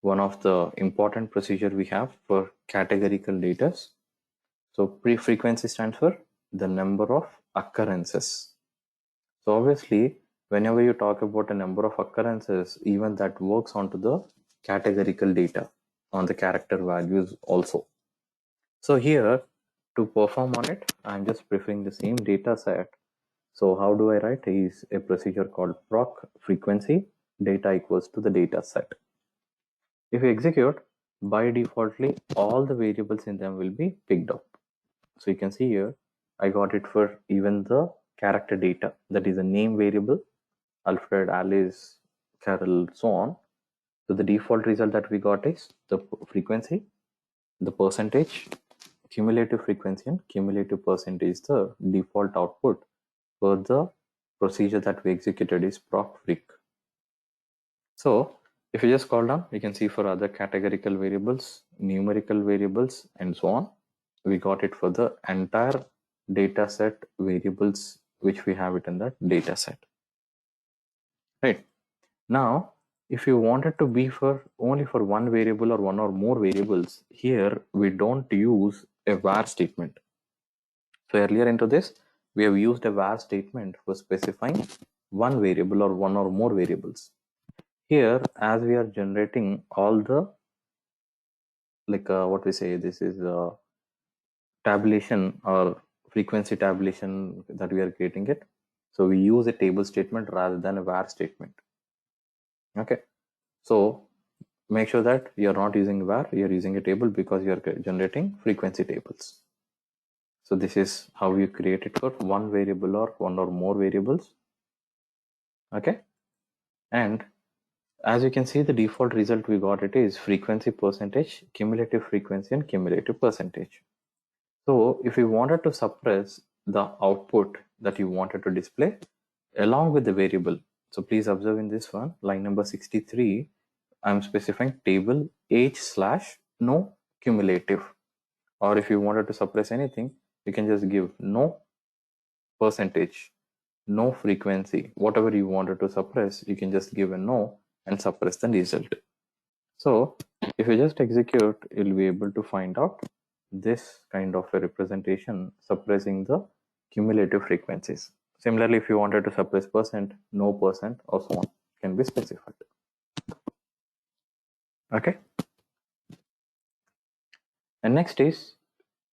one of the important procedure we have for categorical data. So pre-frequency stands for the number of occurrences. So obviously, whenever you talk about a number of occurrences, even that works onto the categorical data on the character values also. So here to perform on it, I'm just preferring the same data set. So how do I write is a procedure called proc frequency data equals to the data set. If you execute, by defaultly all the variables in them will be picked up. So you can see here I got it for even the character data, that is a name variable, Alfred, Alice, Carol, so on. So the default result that we got is the frequency, the percentage, cumulative frequency, and cumulative percentage is the default output for the procedure that we executed is proc freq. So if you just scroll down, you can see for other categorical variables, numerical variables, and so on, we got it for the entire data set variables which we have it in that data set. Right. Now, if you wanted to be for only for one variable or one or more variables, here we don't use a var statement. So earlier into this, we have used a var statement for specifying one variable or one or more variables. Here, as we are generating all the what we say, this is tabulation or frequency tabulation that we are creating it. So we use a table statement rather than a var statement. Okay, so make sure that you're not using var, you're using a table because you're generating frequency tables. So this is how you create it for one variable or one or more variables. Okay, and as you can see, the default result we got it is frequency percentage, cumulative frequency, and cumulative percentage. So if you wanted to suppress the output that you wanted to display along with the variable, so please observe in this one, line number 63, I'm specifying table h/no cumulative. Or if you wanted to suppress anything, you can just give no percentage, no frequency, whatever you wanted to suppress, you can just give a no and suppress the result. So if you just execute, you'll be able to find out this kind of a representation suppressing the cumulative frequencies. Similarly, if you wanted to suppress percent, no percent, or so on, can be specified. Okay. And next is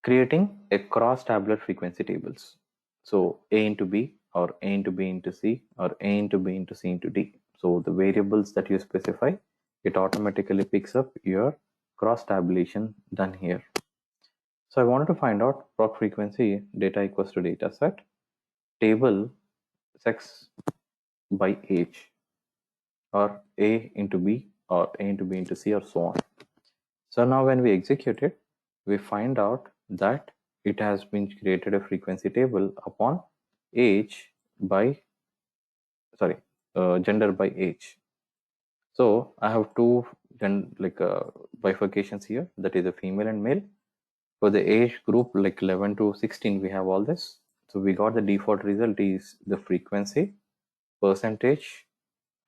creating a cross tabular frequency tables. So A into B or A into B into C or A into B into C into D. So the variables that you specify, it automatically picks up your cross tabulation done here. So I wanted to find out proc frequency data equals to data set table sex by age or A into B or A into B into C or so on. So now when we execute it, we find out that it has been created a frequency table upon age by gender by age. So I have two bifurcations here, that is a female and male. For the age group like 11 to 16, we have all this. So we got the default result is the frequency, percentage,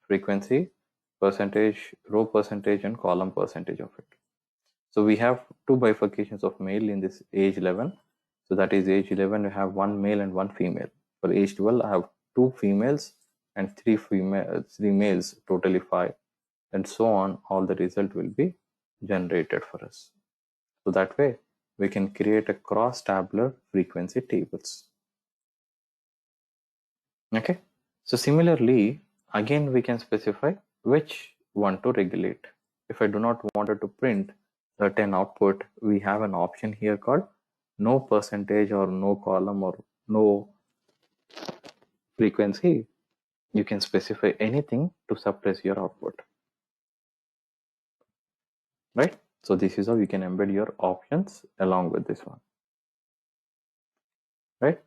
frequency, percentage, row percentage, and column percentage of it. So we have two bifurcations of male in this age 11. So that is age 11, we have one male and one female. For age 12, I have two females and three males, totally 5. And so on, all the result will be generated for us. So that way, we can create a cross-tabular frequency tables. Okay. So similarly, again, we can specify which one to regulate. If I do not want it to print certain output, we have an option here called no percentage or no column or no frequency. You can specify anything to suppress your output, right? So this is how you can embed your options along with this one, right?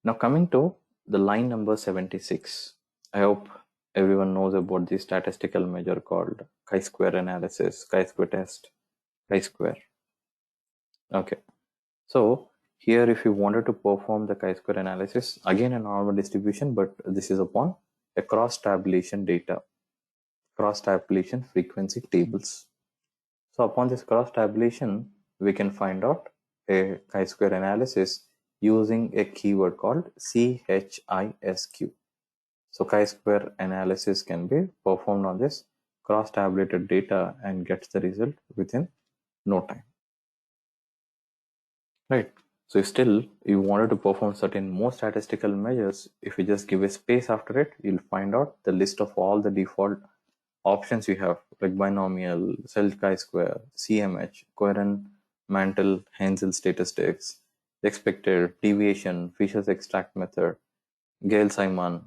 Now coming to the line number 76. I hope everyone knows about the statistical measure called chi-square analysis, chi-square test, chi-square. Okay, so here if you wanted to perform the chi-square analysis, again a normal distribution, but this is upon a cross-tabulation data, cross-tabulation frequency tables. So upon this cross-tabulation, we can find out a chi-square analysis using a keyword called CHISQ. So chi-square analysis can be performed on this cross-tabulated data and gets the result within no time. Right. So if still you wanted to perform certain more statistical measures, if you just give a space after it, you'll find out the list of all the default options you have, like binomial, self chi-square, CMH, coherent mantle Hansel statistics, expected deviation, Fisher's extract method, Gale-Simon,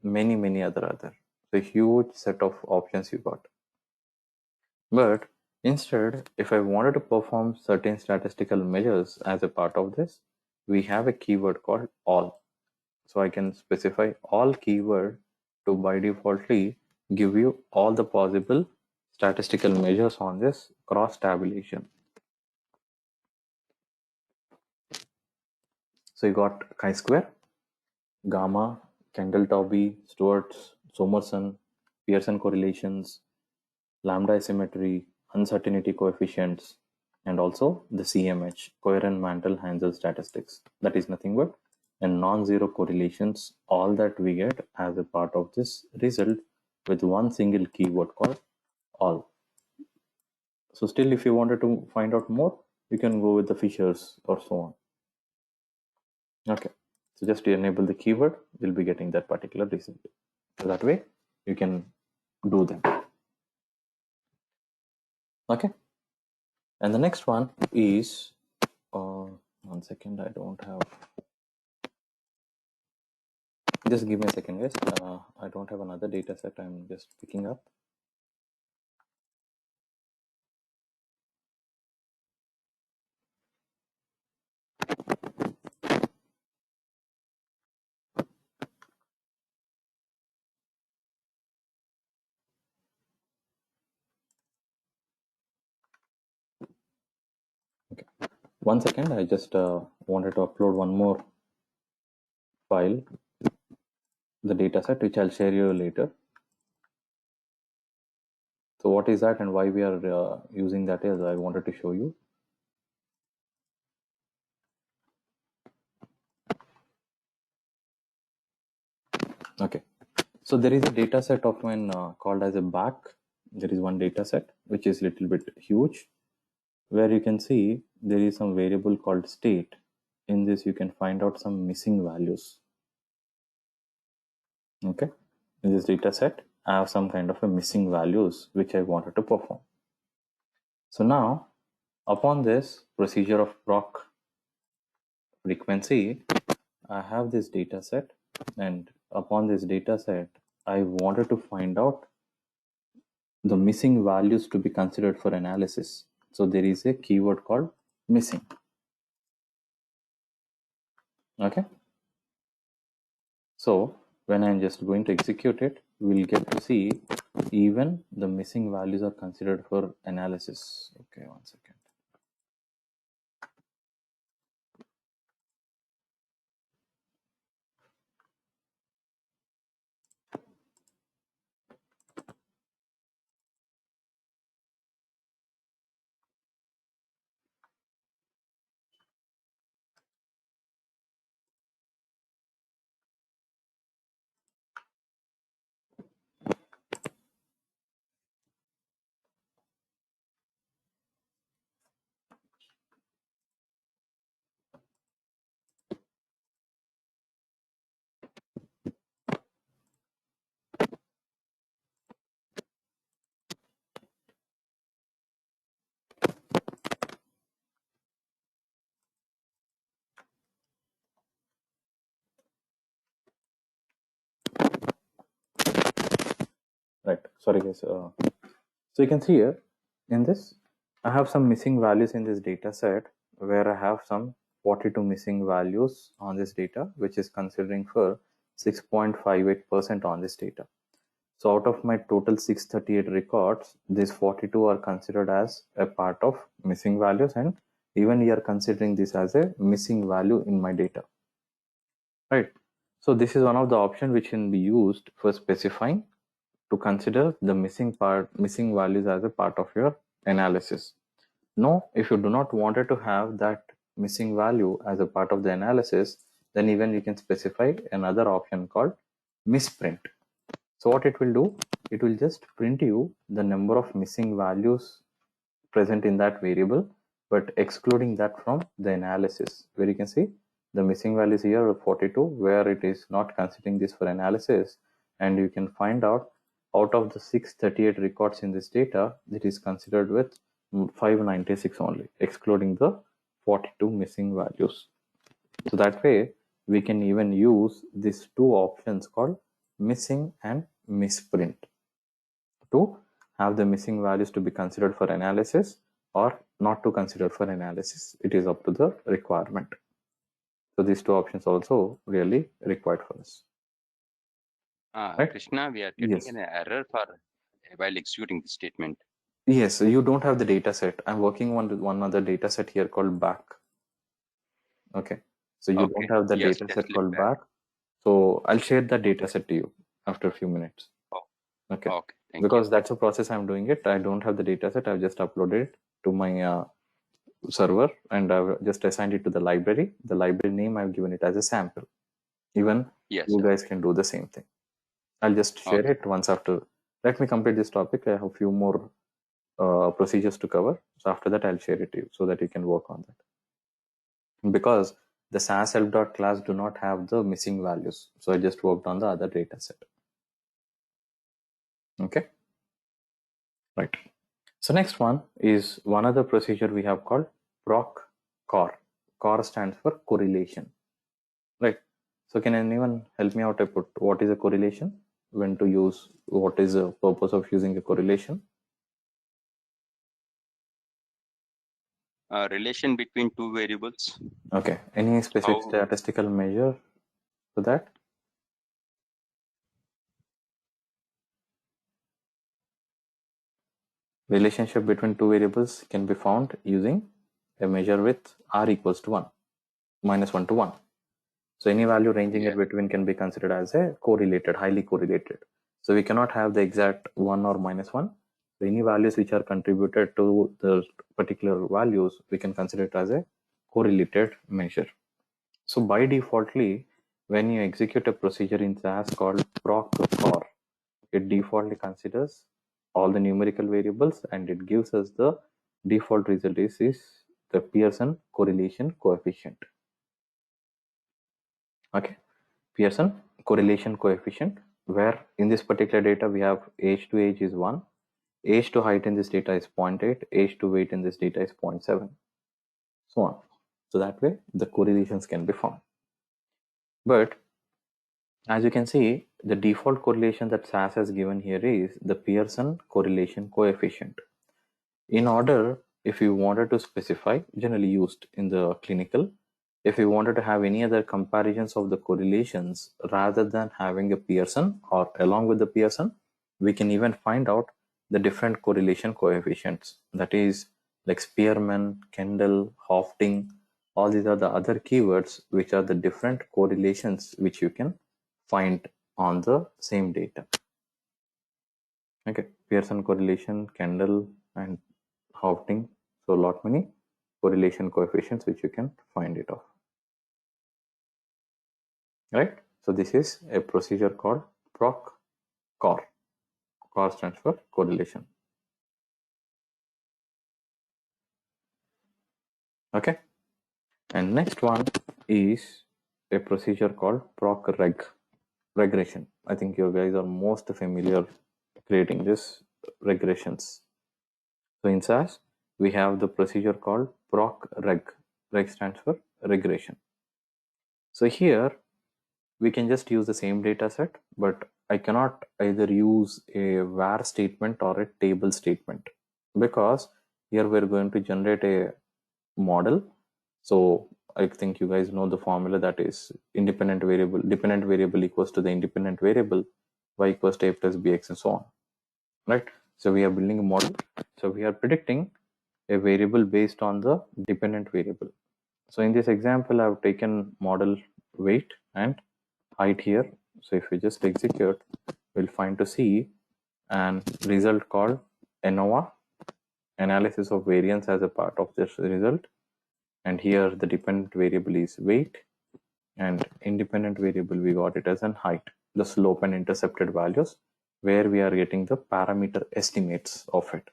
many other. So huge set of options you got. But instead, if I wanted to perform certain statistical measures as a part of this, we have a keyword called all. So I can specify all keyword to by defaultly give you all the possible statistical measures on this cross tabulation. So you got chi-square, gamma, Kendall-Tauber, Stewart's, Somerson, Pearson correlations, lambda symmetry, uncertainty coefficients, and also the CMH, coherent mantle Hansel statistics. That is nothing but a non-zero correlations, all that we get as a part of this result with one single keyword called all. So still, if you wanted to find out more, you can go with the Fishers or so on. Okay, so just to enable the keyword, you'll be getting that particular result. So that way you can do them. Okay, and the next one is 1 second, I don't have, just give me a second guys, I don't have another data set, I'm just picking up. Okay, 1 second, I just wanted to upload one more file, the data set, which I'll share you later. So what is that and why we are using that is I wanted to show you. Okay, so there is a data set of mine called as a back. There is one data set which is little bit huge, where you can see there is some variable called state. In this you can find out some missing values. Okay, in this data set I have some kind of a missing values which I wanted to perform. So now upon this procedure of proc frequency, I have this data set, and upon this data set I wanted to find out the missing values to be considered for analysis. So there is a keyword called missing. Okay, so when I'm just going to execute it, we'll get to see even the missing values are considered for analysis. Okay, 1 second. Right. Sorry, guys. So you can see here in this, I have some missing values in this data set where I have some 42 missing values on this data, which is considering for 6.58% on this data. So out of my total 638 records, these 42 are considered as a part of missing values, and even we are considering this as a missing value in my data. Right. So this is one of the options which can be used for specifying to consider the missing values as a part of your analysis. Now, if you do not wanted to have that missing value as a part of the analysis, then even you can specify another option called misprint. So what it will do, it will just print you the number of missing values present in that variable, but excluding that from the analysis, where you can see the missing values here are 42, where it is not considering this for analysis, and you can find out of the 638 records in this data, it is considered with 596 only, excluding the 42 missing values. So that way we can even use these two options called missing and misprint to have the missing values to be considered for analysis or not to consider for analysis. It is up to the requirement. So these two options also really required for us. Right? Krishna, we are getting Yes. an error while executing the statement. Yes, you don't have the data set. I'm working on one other data set here called back. Okay. So you don't have the Yes, data just set click called back. back. So I'll share the data set to you after a few minutes. Okay. Okay, thank Because that's a process I'm doing it. I don't have the data set. I've just uploaded it to my server and I've just assigned it to the library. The library name I've given it as a sample. Even you. Yes, you sir. guys can do the same thing. I'll just share Okay. it once after. Let me complete this topic. I have a few more procedures to cover. So after that, I'll share it to you so that you can work on that. Because the SAS help class do not have the missing values. So I just worked on the other data set. Okay. Right. So next one is one other procedure we have called PROC-COR. COR stands for correlation. Right. So can anyone help me out? I put what is a correlation? When to use? What is the purpose of using a correlation? Relation between two variables. Okay. Any specific How? statistical measure for that? Relationship between two variables can be found using a measure with r equals to 1, -1 to 1. So any value ranging in between can be considered as a correlated, highly correlated. So we cannot have the exact 1 or -1. So any values which are contributed to the particular values, we can consider it as a correlated measure. So by defaultly, when you execute a procedure in SAS called PROC-COR, it defaultly considers all the numerical variables and it gives us the default result is the Pearson correlation coefficient. Okay, Pearson correlation coefficient, where in this particular data we have age to age is 1, age to height in this data is 0.8, age to weight in this data is 0.7, so on. So that way the correlations can be found. But as you can see, the default correlation that SAS has given here is the Pearson correlation coefficient. In order, if you wanted to specify, generally used in the clinical, if you wanted to have any other comparisons of the correlations rather than having a Pearson or along with the Pearson, we can even find out the different correlation coefficients. That is like Spearman, Kendall, Hofting, all these are the other keywords which are the different correlations which you can find on the same data. Okay, Pearson correlation, Kendall, and Hofting. So lot many correlation coefficients which you can find it of. Right. So this is a procedure called PROC-COR. COR stands for correlation. Okay. And next one is a procedure called PROC-REG. Regression. I think you guys are most familiar creating this regressions. So in SAS, we have the procedure called PROC-REG. REG stands for regression. So here we can just use the same data set, but I cannot either use a var statement or a table statement, because here we're going to generate a model. So I think you guys know the formula, that is dependent variable equals to the independent variable, y equals to a plus bx and so on, right? So we are building a model. So we are predicting a variable based on the dependent variable. So in this example, I've taken model weight and height here. So if we just execute, we'll find to see an result called ANOVA, analysis of variance, as a part of this result. And here the dependent variable is weight, and independent variable we got it as an height, the slope and intercepted values, where we are getting the parameter estimates of it.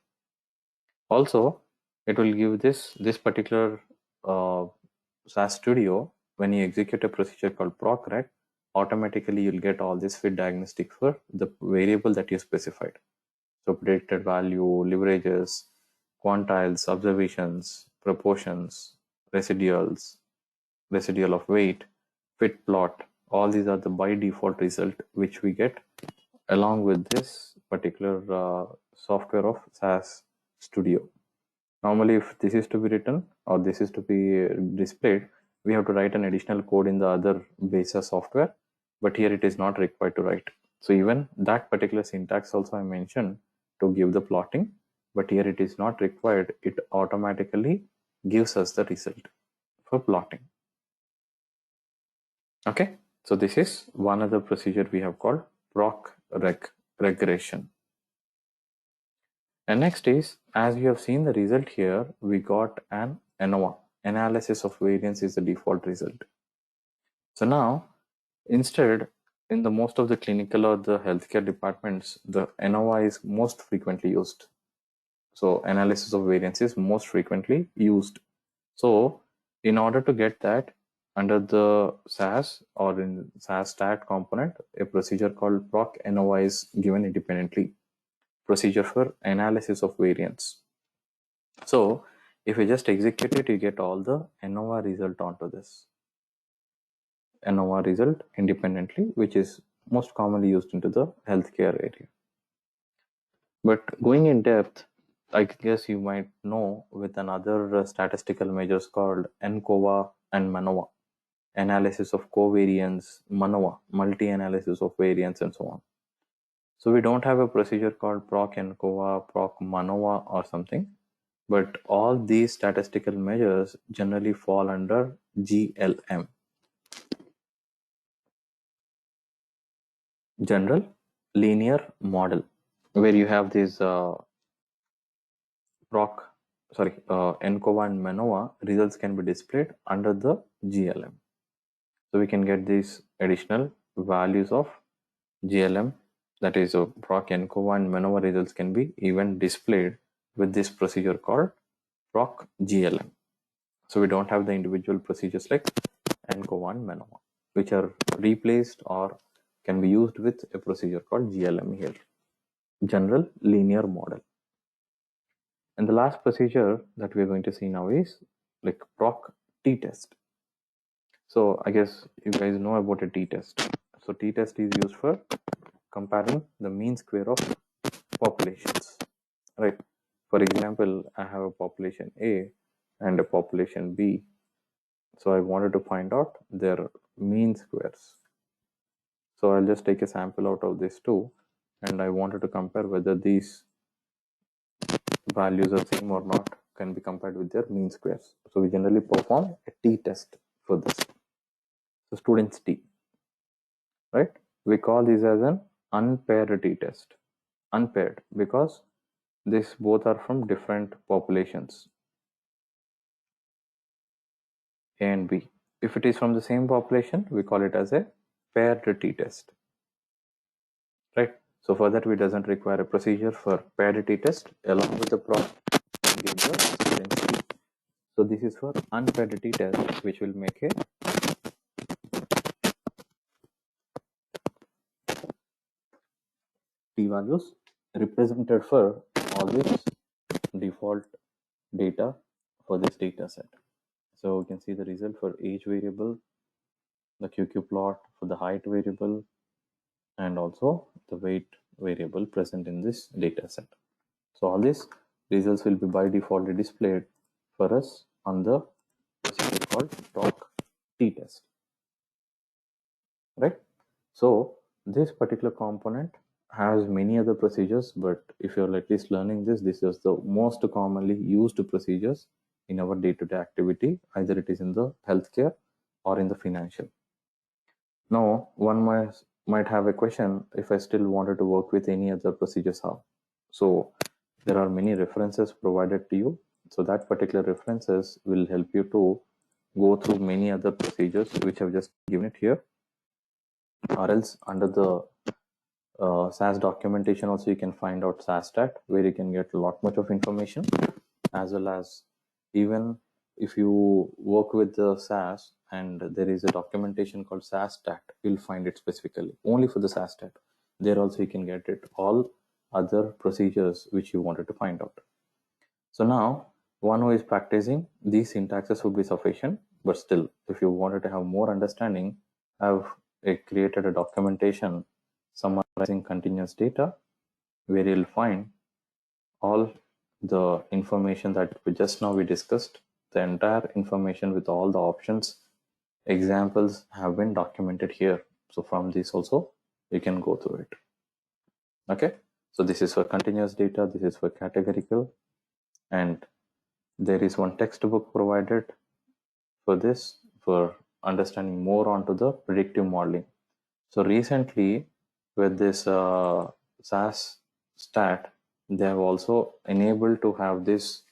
Also, it will give this particular SAS Studio. When you execute a procedure called procrec, automatically you'll get all this fit diagnostic for the variable that you specified. So predicted value, leverages, quantiles, observations, proportions, residuals, residual of weight, fit plot. All these are the by default result which we get along with this particular software of SAS Studio. Normally, if this is to be written or this is to be displayed, we have to write an additional code in the other base software, but here it is not required to write. So even that particular syntax also I mentioned to give the plotting, but here it is not required. It automatically gives us the result for plotting. Okay, so this is one other procedure we have called proc regression. And next is, as you have seen the result here, we got an ANOVA, analysis of variance is the default result. So now, instead, in the most of the clinical or the healthcare departments, the ANOVA is most frequently used. So analysis of variance is most frequently used. So in order to get that, under the SAS or in SAS stat component, a procedure called proc ANOVA is given independently. Procedure for analysis of variance. So if you just execute it, you get all the ANOVA result onto this. ANOVA result independently, which is most commonly used into the healthcare area. But going in depth, I guess you might know with another statistical measures called NCOVA and MANOVA, analysis of covariance, MANOVA, multi-analysis of variance, and so on. So we don't have a procedure called proc NCOVA, proc MANOVA or something, but all these statistical measures generally fall under GLM, General Linear Model, where you have these NCOVA and MANOVA results can be displayed under the GLM. So we can get these additional values of GLM, that is proc NCOVA and MANOVA results can be even displayed with this procedure called proc GLM. So we don't have the individual procedures like NCOVA and MANOVA, which are replaced or can be used with a procedure called GLM here, General Linear Model. And the last procedure that we're going to see now is like proc t-test. So I guess you guys know about a t-test. So t-test is used for comparing the mean square of populations, right? For example, I have a population A and a population B. So I wanted to find out their mean squares. So I'll just take a sample out of this too, and I wanted to compare whether these values are same or not, can be compared with their mean squares. So we generally perform a t-test for this. So students T, right? We call this as an unpaired t-test. Unpaired because these both are from different populations, A and B. If it is from the same population, we call it as a paired t-test, right? So for that, we doesn't require a procedure for paired t-test. Along with the proc, give the students T. So this is for unpaired t-test, which will make a t-values represented for always default data for this data set. So you can see the result for age variable, the QQ plot for the height variable, and also the weight variable present in this data set. So all these results will be by default displayed for us on the procedure called doc t-test, right? So this particular component has many other procedures, but if you're at least learning this is the most commonly used procedures in our day-to-day activity, either it is in the healthcare or in the financial. Now, one might have a question, if I still wanted to work with any other procedures, how? So there are many references provided to you. So that particular references will help you to go through many other procedures, which I've just given it here. Or else under the SAS documentation also you can find out SAS stat, where you can get a lot much of information, as well as even if you work with the SAS and there is a documentation called SAS stat, you'll find it specifically only for the SAS stat. There also you can get it all other procedures which you wanted to find out. So now one who is practicing, these syntaxes would be sufficient, but still if you wanted to have more understanding, I've created a documentation summarizing continuous data, where you'll find all the information that we discussed, the entire information with all the options, examples have been documented here. So from this also you can go through it. Okay, so this is for continuous data, this is for categorical, and there is one textbook provided for this, for understanding more onto the predictive modeling. So recently with this SAS stat, they have also enabled to have this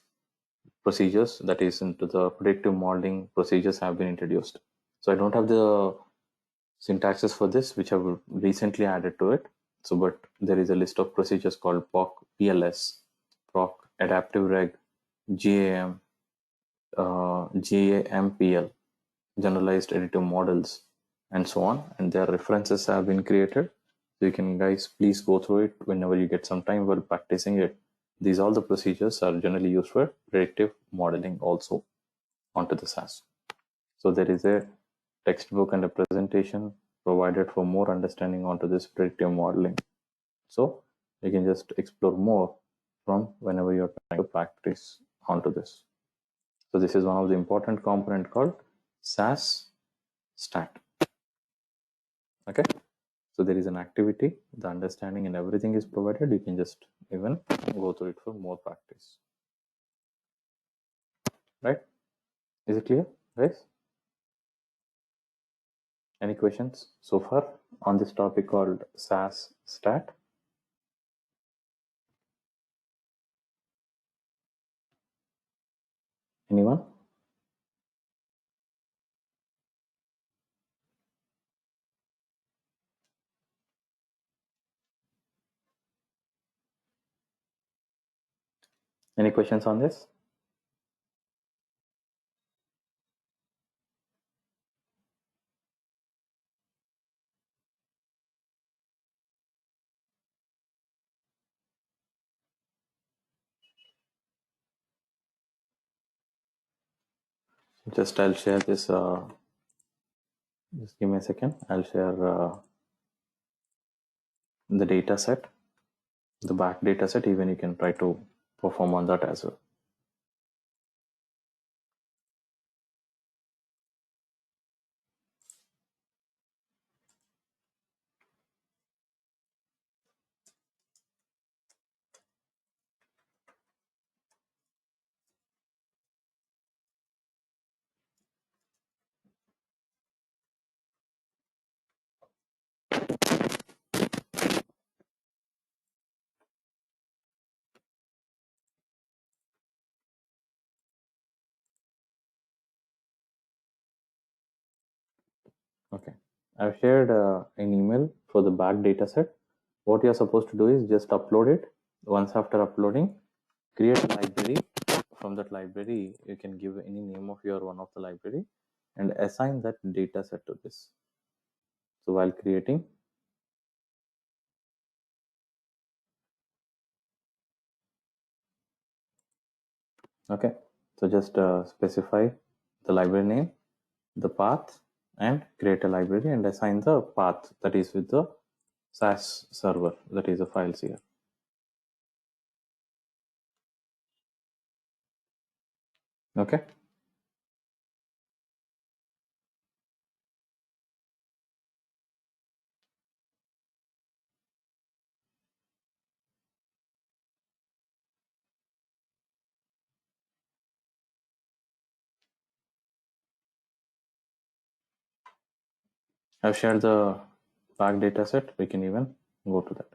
procedures, that is into the predictive modeling procedures have been introduced. So I don't have the syntaxes for this, which I've recently added to it. So, but there is a list of procedures called POC PLS, PROC Adaptive Reg, GAM, GAMPL, Generalized Additive Models, and so on. And their references have been created. So you can guys please go through it whenever you get some time while practicing it. These all the procedures are generally used for predictive modeling also onto the SAS. So there is a textbook and a presentation provided for more understanding onto this predictive modeling. So you can just explore more from whenever you're trying to practice onto this. So this is one of the important component called SAS stat. Okay, so there is an activity, the understanding and everything is provided. You can just even go through it for more practice, right? Is it clear, guys? Any questions so far on this topic called SAS stat? Anyone? Any questions on this? Just I'll share this. Just give me a second. I'll share the data set, the back data set. Even you can try to perform on that as well. Okay, I've shared an email for the back data set. What you're supposed to do is just upload it. Once after uploading, create a library. From that library, you can give any name of your one of the library and assign that data set to this. So while creating, okay, so just specify the library name, the path, and create a library and assign the path that is with the SAS server, that is the files here. Okay. I've shared the pack data set. We can even go to that.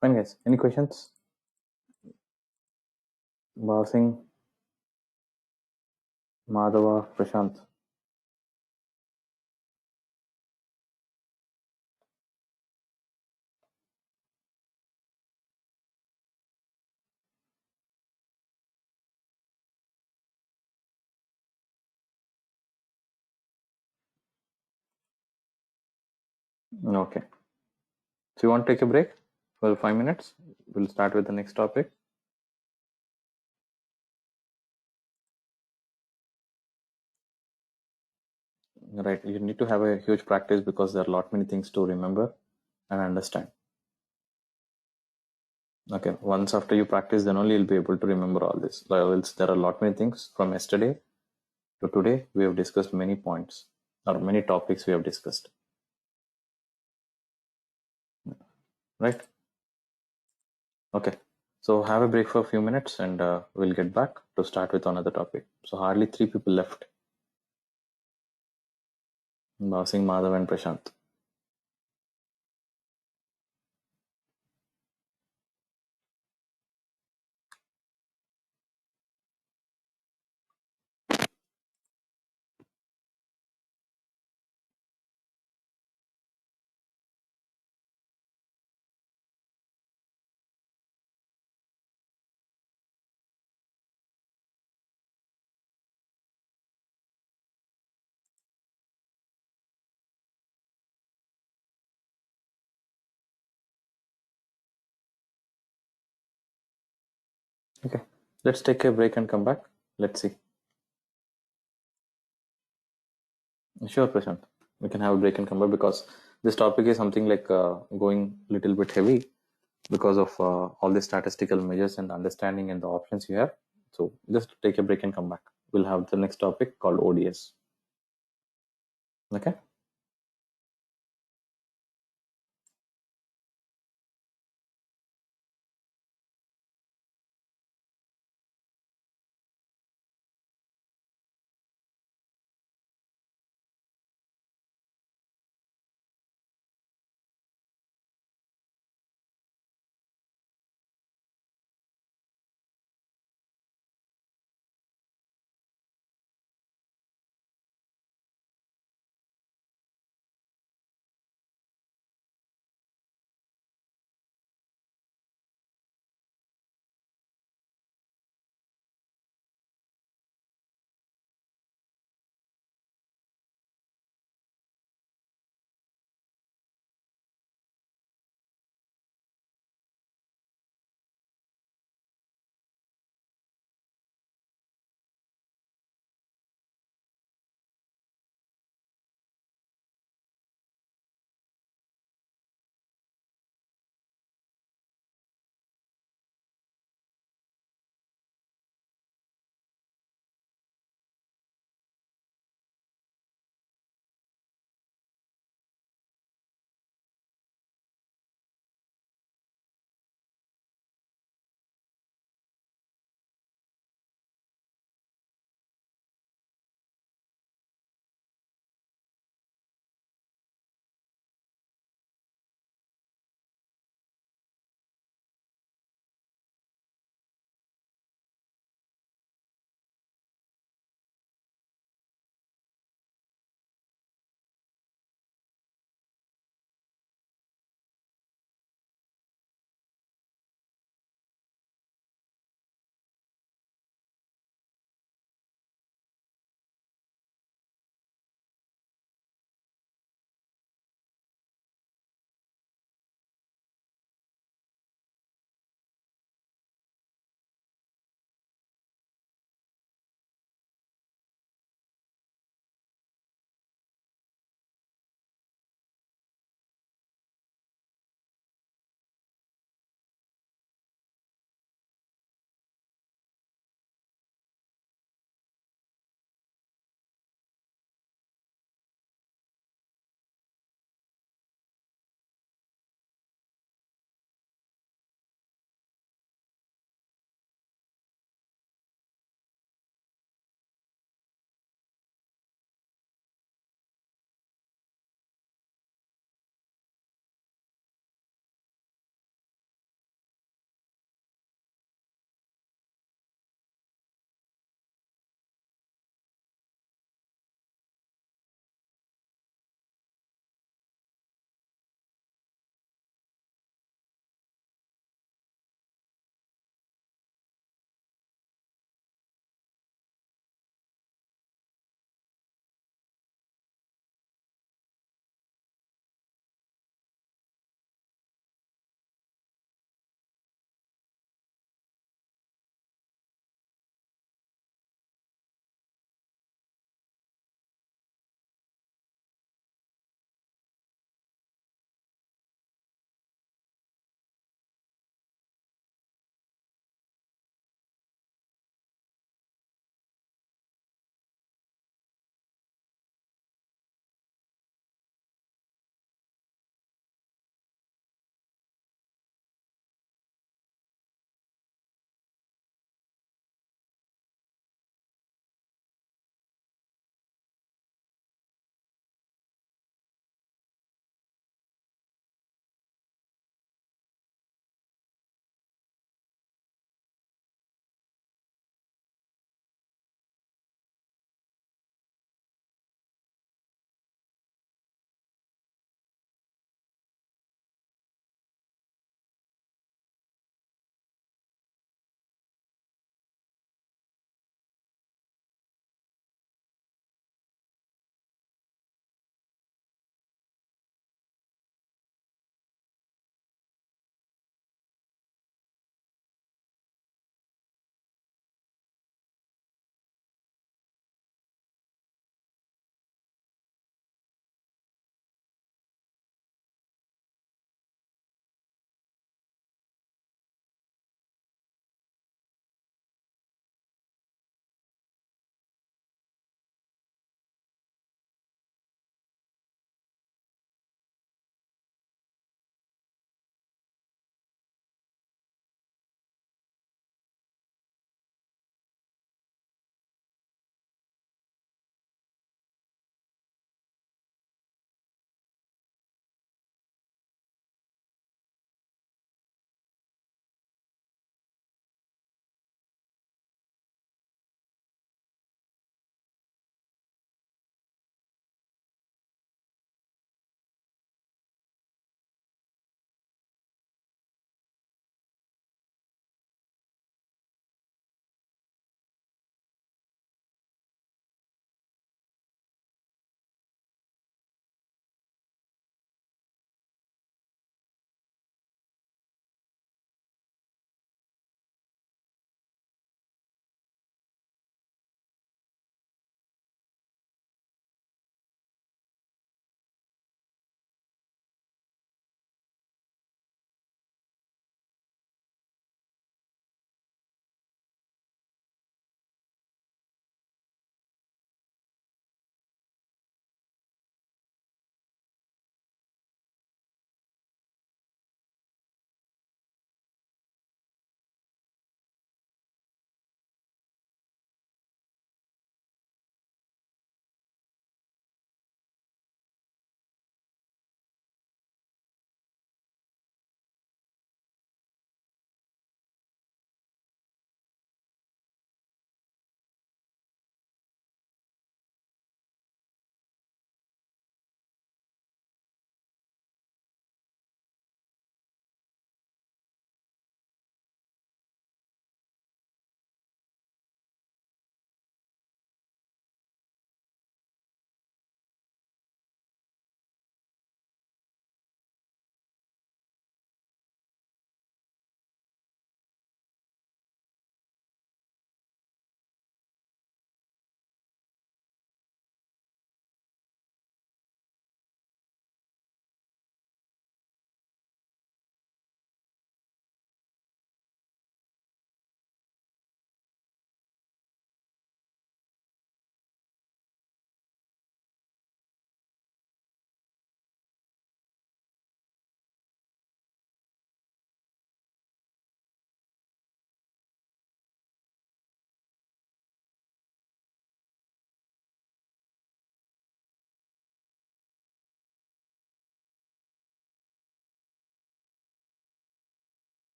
Fine, guys. Any questions? Bhav Singh, Madhava, Prashant. Okay. So you want to take a break for 5 minutes? We'll start with the next topic. Right. You need to have a huge practice because there are a lot many things to remember and understand. Okay. Once after you practice, then only you'll be able to remember all this. Else there are a lot many things from yesterday to today. We have discussed many points or many topics we have discussed. Right. Okay. So have a break for a few minutes and we'll get back to start with another topic. So hardly 3 people left. Bhav Singh, Madhav and Prashant. Okay. Let's take a break and come back. Let's see. Sure, Prashant. We can have a break and come back because this topic is something like going a little bit heavy because of all the statistical measures and understanding and the options you have. So just take a break and come back. We'll have the next topic called ODS. Okay.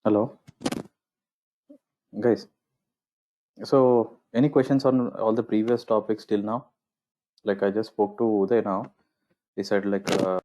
Hello, guys. So, any questions on all the previous topics till now? Like I just spoke to Uday now. He said like